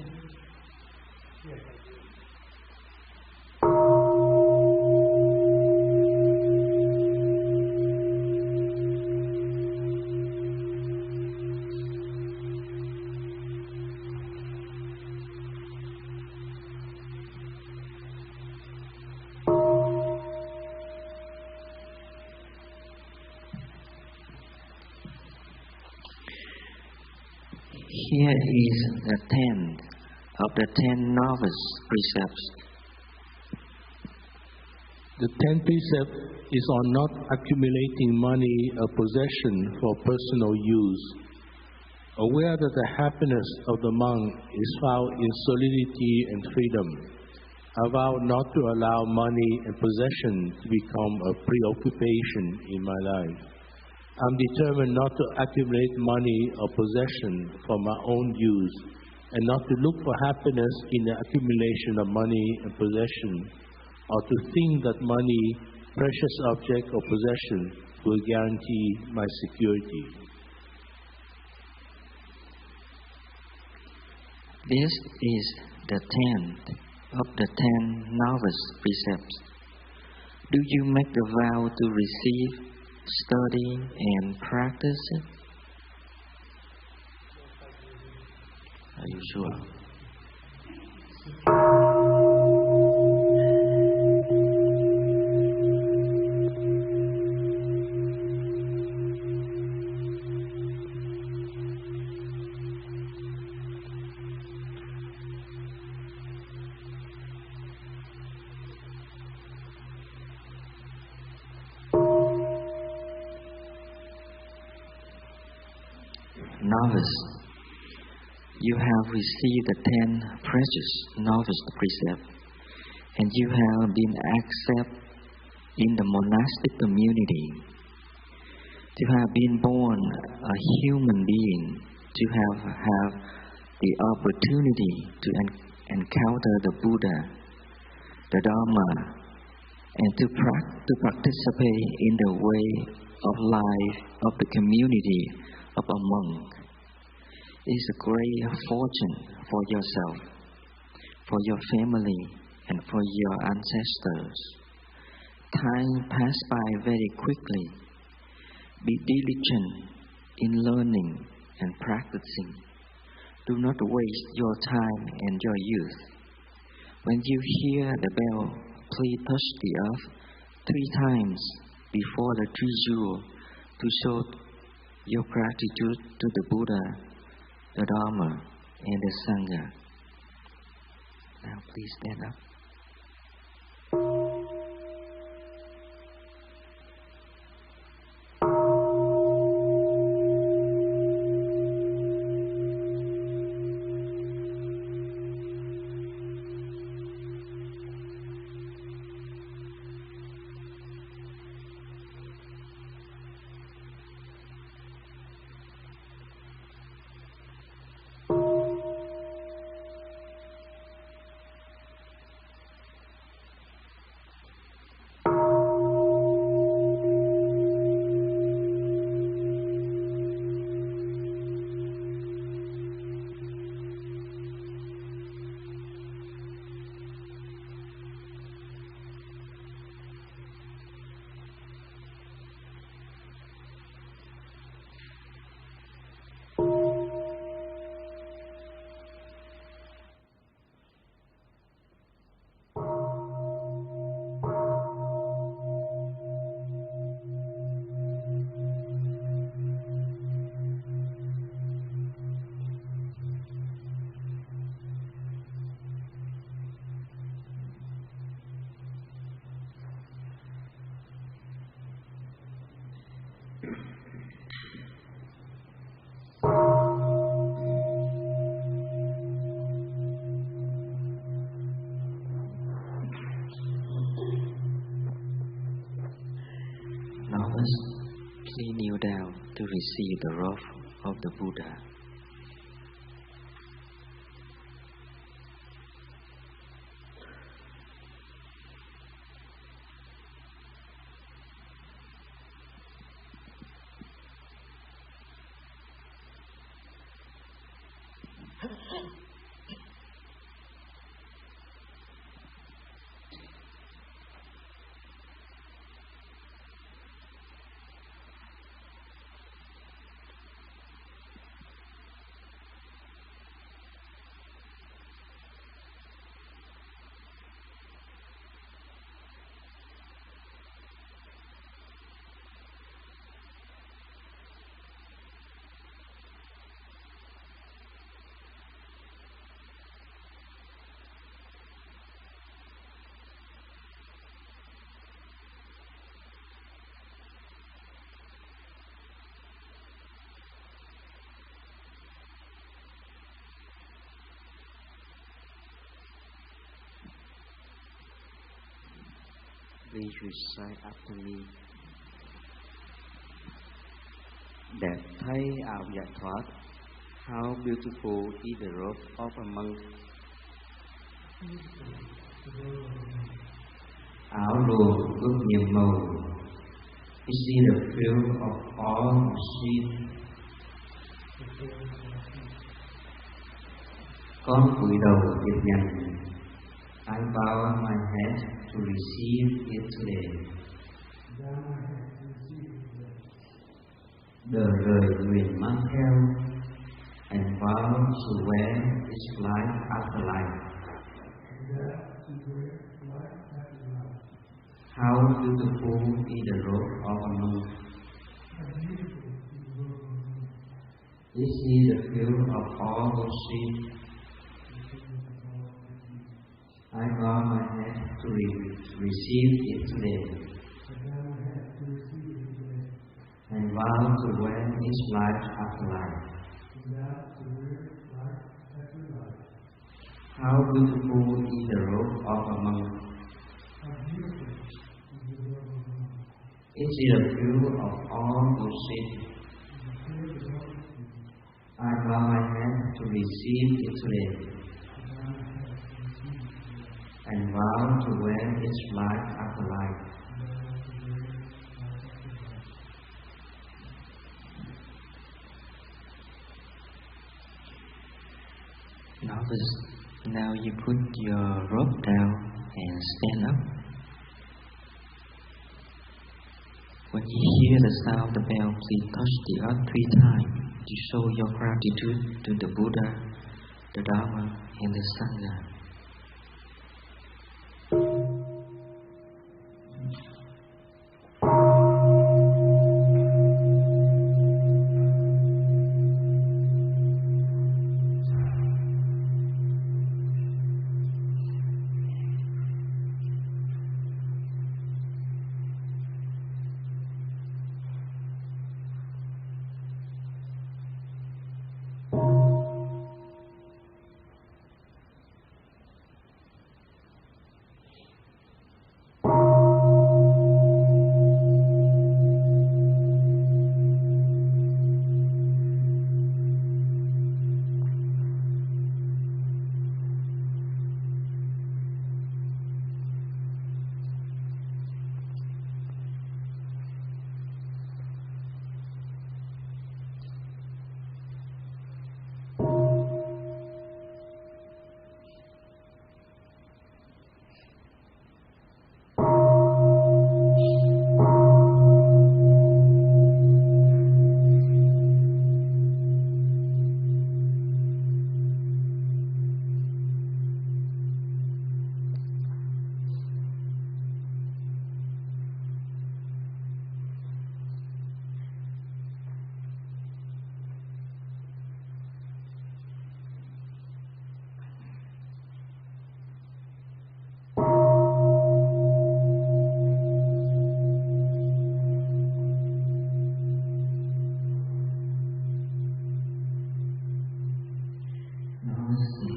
Here is the 10th of the 10 novice precepts. The 10th precept is on not accumulating money or possession for personal use. Aware that the happiness of the monk is found in solidity and freedom, I vow not to allow money and possession to become a preoccupation in my life. I'm determined not to accumulate money or possession for my own use, and not to look for happiness in the accumulation of money and possession, or to think that money, precious object or possession will guarantee my security. This is the 10th of the 10 novice precepts. Do you make the vow to receive, study, and practice it? Are you sure? Novice, you have received the 10 precious novice precepts, and you have been accepted in the monastic community. To have been born a human being, to have the opportunity to encounter the Buddha, the Dharma, and to participate in the way of life of the community of a monk is a great fortune for yourself, for your family, and for your ancestors. Time passes by very quickly. Be diligent in learning and practicing. Do not waste your time and your youth. When you hear the bell, please touch the earth 3 times before the 3 jewels to show your gratitude to the Buddha, the Dharma, and the Sangha. Now please stand up. Please kneel down to receive the robe of the Buddha. Please recite after me. Đẹp thấy ảo giải thoát. How beautiful is the robe of a monk. Áo đồ ước nhiều màu. Is he the fill of all sin? Con cúi đầu tiếp nhận. I bow my head to receive it today. Đời đời nguyện mang theo, and vow to wear its life after life. How beautiful is the robe of a monk. Is he the fill of all sin? I bow my head to receive it today, and vow to wear its life after life. How beautiful is the robe of a monk. Is it a view of all good sin? I bow my head to receive it today, and vow to wear its life after life. Novice, now you put your robe down and stand up. When you hear the sound of the bell, please touch the earth 3 times to show your gratitude to the Buddha, the Dharma, and the Sangha.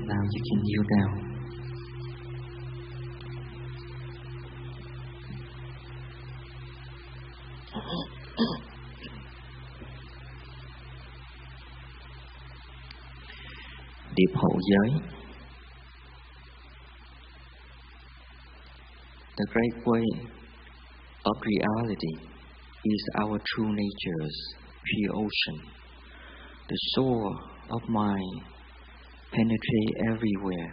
Now you can kneel down. Điệp hậu giới. The great way of reality is our true nature's pure ocean. The shore of mind penetrates everywhere.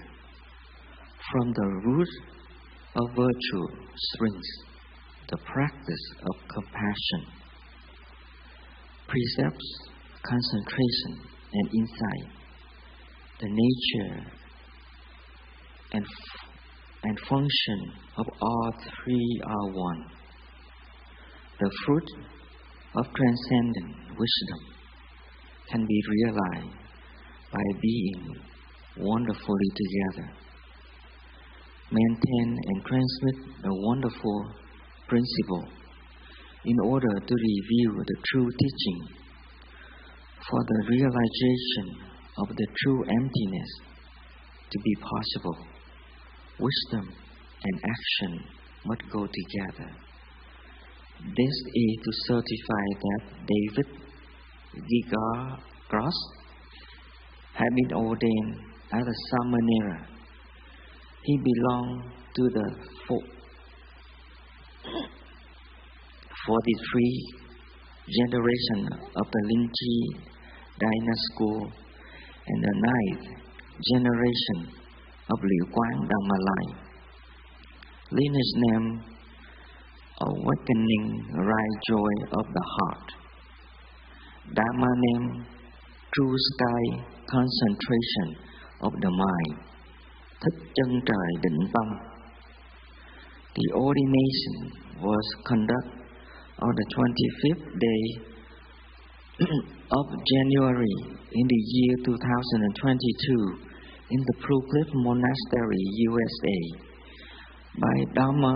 From the root of virtue springs the practice of compassion. Precepts, concentration, and insight. The nature and function of all three are one. The fruit of transcendent wisdom can be realized by being wonderfully together. Maintain and transmit the wonderful principle in order to reveal the true teaching for the realization of the true emptiness to be possible. Wisdom and action must go together. This is to certify that David Giga Cross had been ordained as a summoner. He belonged to the 43 generation of the Linji dynasty and the 9th generation of Liu Quang Damalai. Lineage name awakening right joy of the heart. Dharma name true sky concentration of the mind. Thích chân trời định tâm. The ordination was conducted on the 25th day of January in the year 2022 in the Blue Cliff Monastery, USA, by Dharma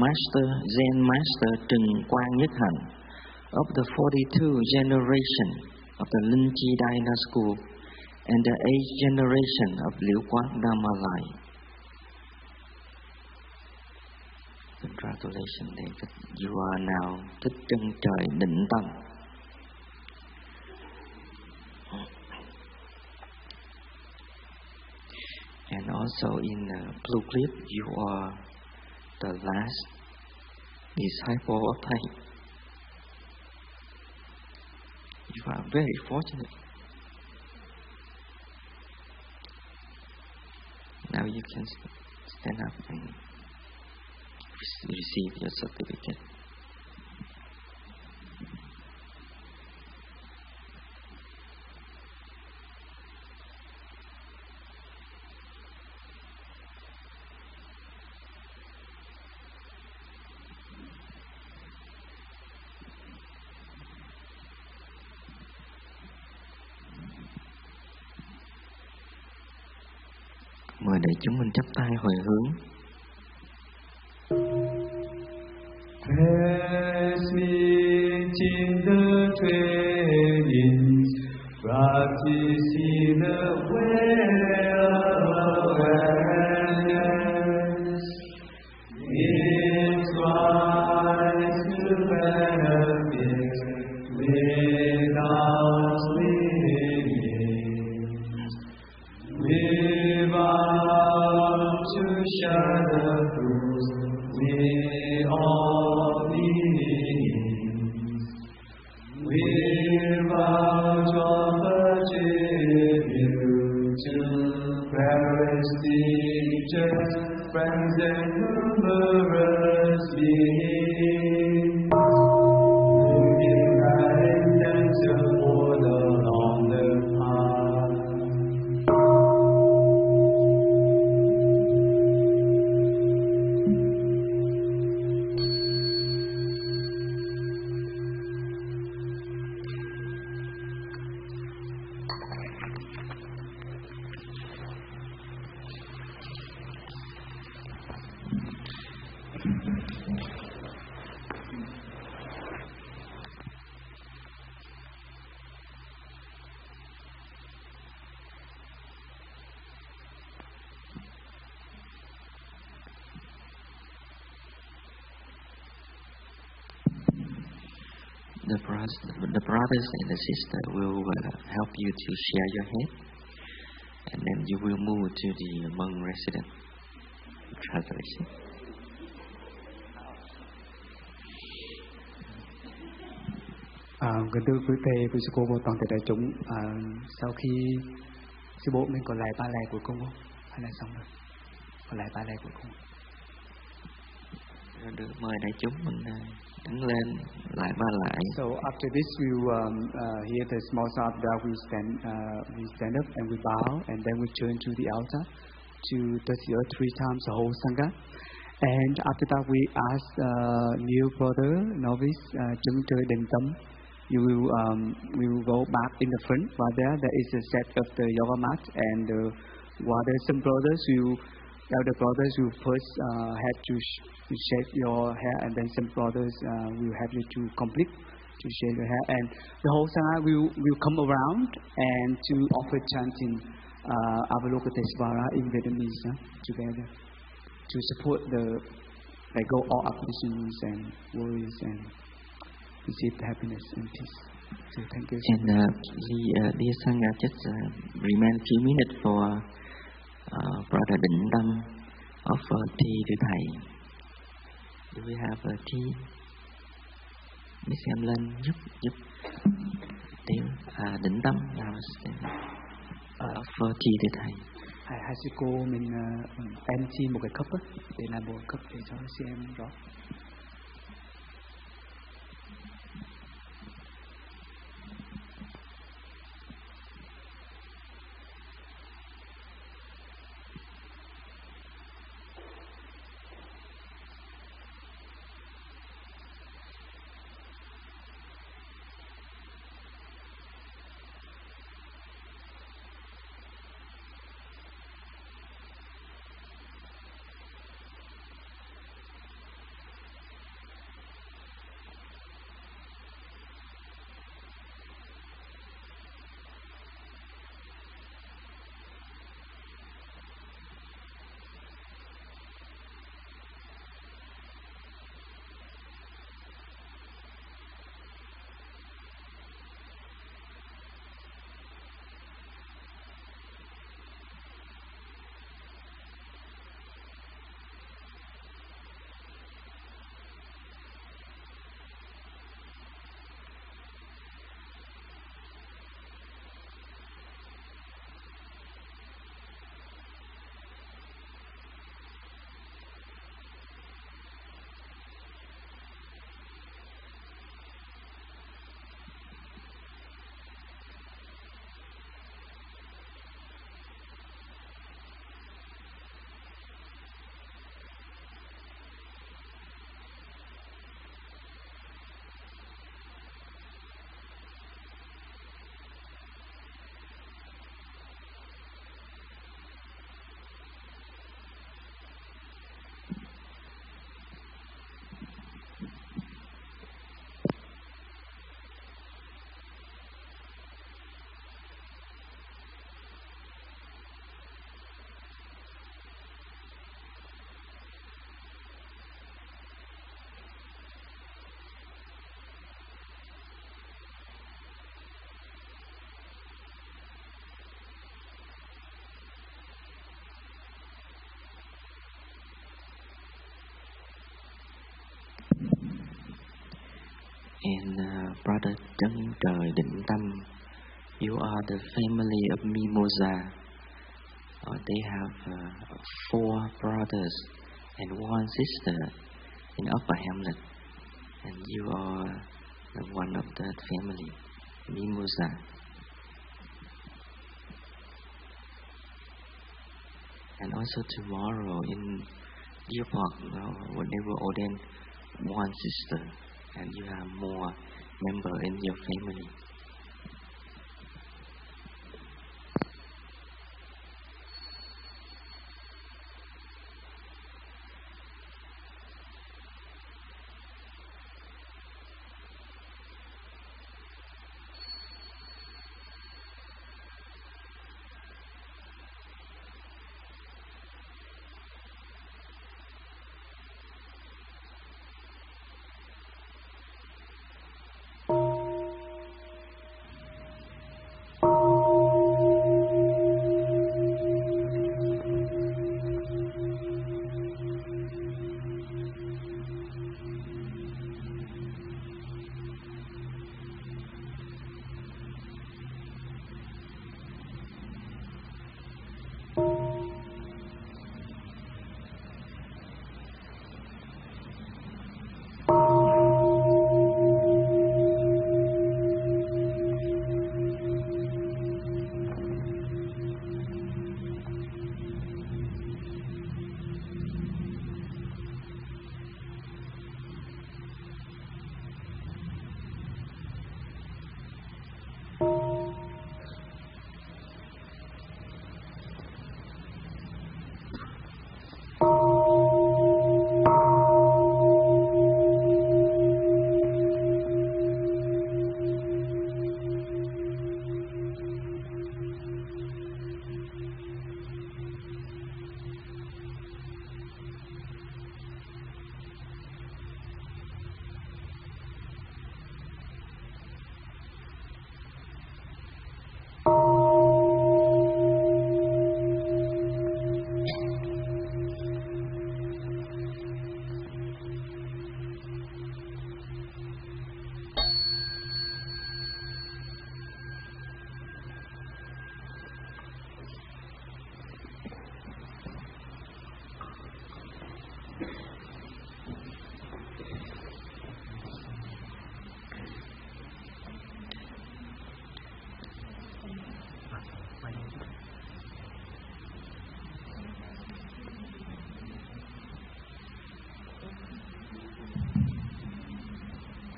Master Zen Master Trừng Quang Nhất Hạnh of the 42 generation of the Linji dynasty and the 8th generation of Liu Quang Damalai. Congratulations, David. You are now Thích chân trời định tâm. And also in Blue Cliff, you are the last disciple of Thầy. You are very fortunate. Now you can stand up and receive your certificate. Mời đại chúng mình chắp tay hồi hướng. Transmitting the trainings, practicing the way of awareness. It tries to benefit without limiting. We vow to share the fruits we all beings. We vow to offer tribute to parents, teachers, friends, and numerous beings who give guidance and support along the path. The brothers and the sisters will help you to share your head, and then you will move to the monk resident. Translation. Kính thưa quý thầy, quý sư cô và toàn thể đại chúng, sau khi sư bộ mình còn lại 3 lạy cuối cùng không? Hay là xong rồi? Còn lại 3 lạy cuối cùng. Được mời đại chúng mình đứng lên lại 3 lạy. So after this, we will hear the small sound bell. We stand up and we bow, and then we turn to the altar to touch the earth 3 times, the whole sangha. And after that, we ask new brother novice chân trời định tâm. We will go back in the front. While there is a set of the yoga mat and the water. Some brothers elder brothers will first have to shave your hair, and then some brothers will have you to complete to shave your hair, and the whole sangha will come around and to offer chanting Avalokiteshvara in Vietnamese together. to support the let go all afflictions and worries and receive the happiness and peace. So thank you. And dear Sangha, just remain few minutes for Brother Định Tâm offer tea to thầy. Do we have a tea? Miss em lên giúp Tiểu Định Tâm nào offer tea to thầy. Hai sư cô mình em xin một cái cup á, để làm một cup để cho sư em rõ. And Brother Chân Trời Định Tâm, you are the family of Mimosa. They have 4 brothers and 1 sister in Upper Hamlet, and you are one of that family, Mimosa. And also tomorrow in Deer Park, they will ordain 1 sister, and you have more members in your family.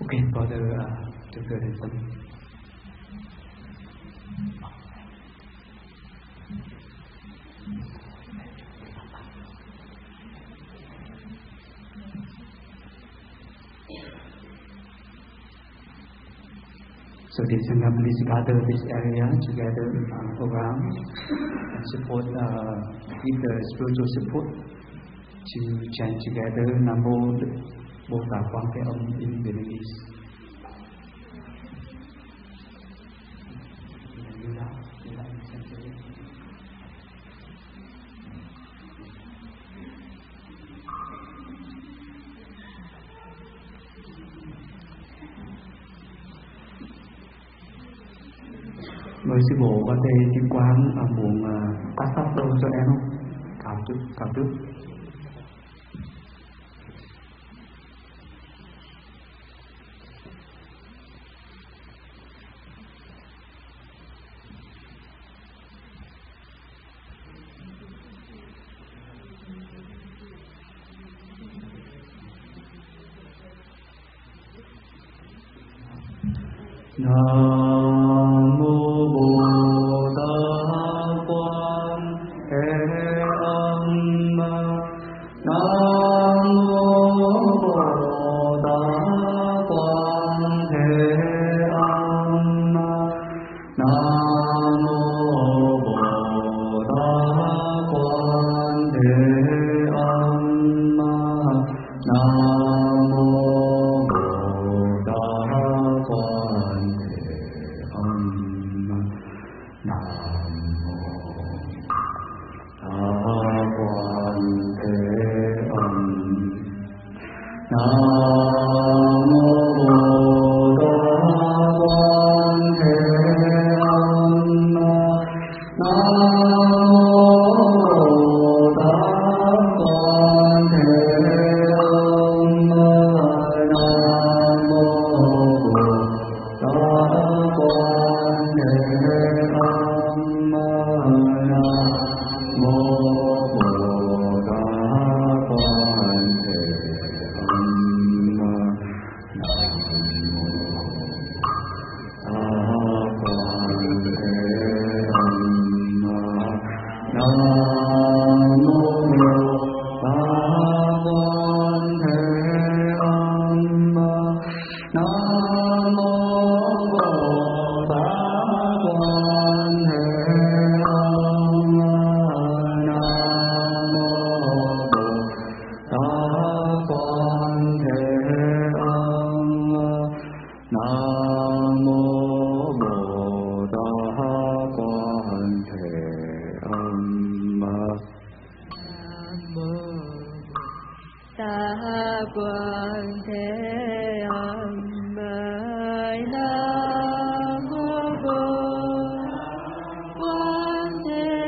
Okay, Father, to go to some. So the Sangha, please gather this area together around and support, give the spiritual support to chant together Namo Bồ Tát Quan Thế Âm in Vietnamese. Mời sư bộ qua đây tiên quán muốn cắt tóc đâu cho em không? Cạo trước. Nam mô Bồ Tát Quan Thế Âm. Nam mô Bồ Tát Quan Thế Âm. Nam mô Bồ Tát Quan Thế Âm.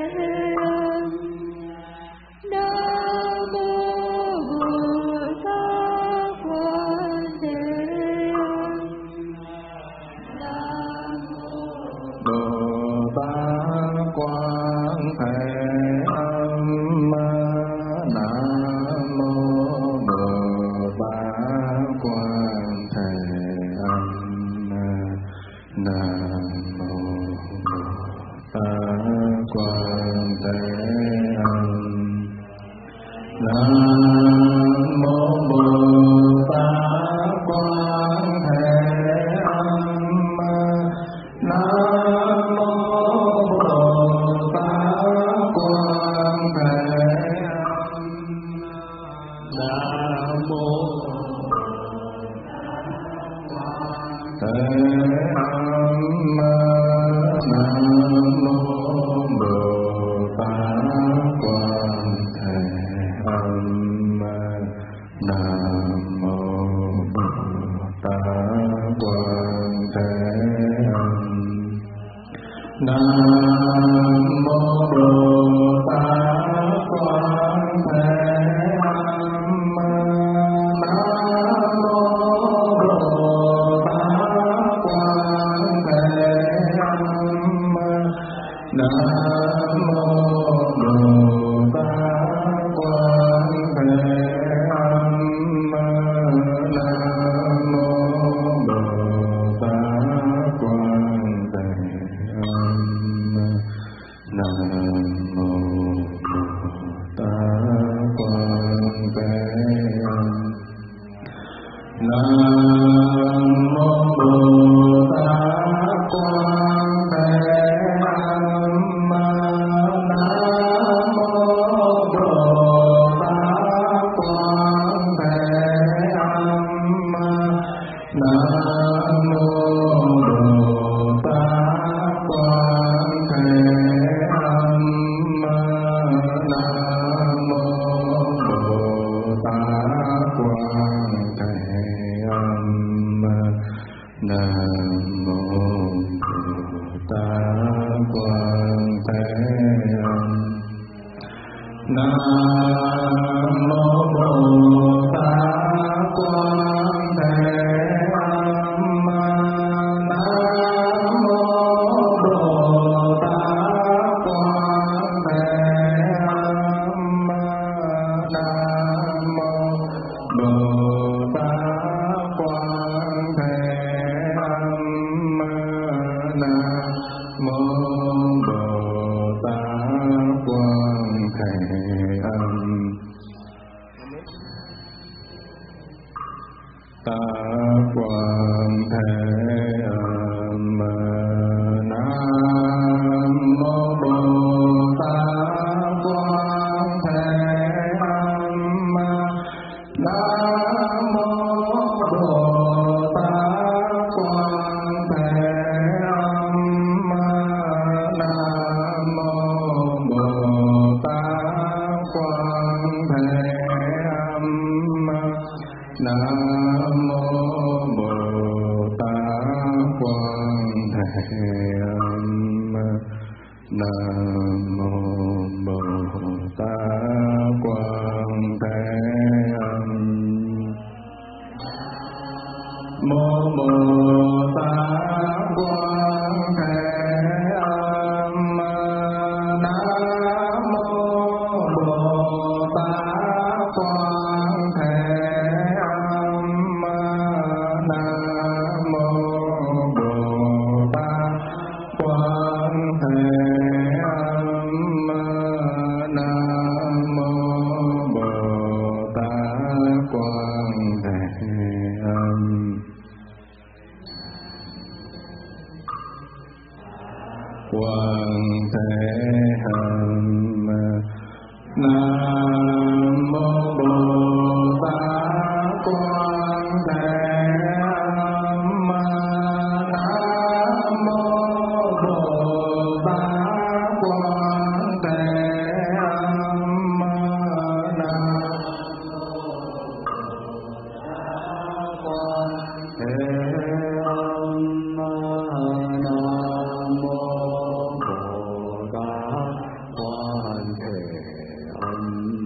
Nam mô Bồ Tát Quan Nam mô Bồ Tát Quan Thế Âm. Nam mô Bồ Tát Quan Thế Âm. Nam mô Bồ Tát Quan Thế Âm. Nam mô Bồ Tát Quan Thế Âm. Tát Quan Thế Âm. Nam mô Bồ Tát Quan Thế Âm. Nam mô Bồ Tát Quan Thế Âm. Nam mô Bồ Tát Quan Thế Âm. Nam mô Bồ Tát Quan Thế Âm. Nam mô Bồ Tát Quan Thế Âm. Mô Bồ Tát Quan Thế Âm. Nam mô Bồ Tát Quan Thế Âm. Nam mô Bồ Tát Quan Thế Âm. Nam mô Bồ Tát Quan Thế Âm. Quan Thế Âm. Nam mô Bồ Tát Quan Thế Âm. Nam mô Bồ Tát Quan Thế Âm. Nam Thế Âm. Nam mô Bồ Tát Quan Thế Âm.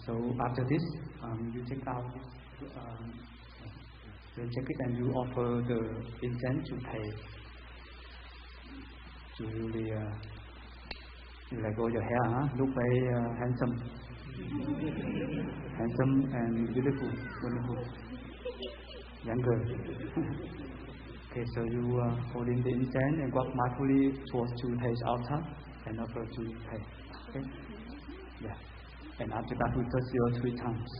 So after this, you take out this, you check it and you offer the incense to thầy. To really, let go your hair, huh? Look very handsome and beautiful, wonderful, young girl. Okay, so you holding the incense and walk mindfully towards to thei's altar and offer to thầy. Okay, yeah. And after that, we touch your 3 times.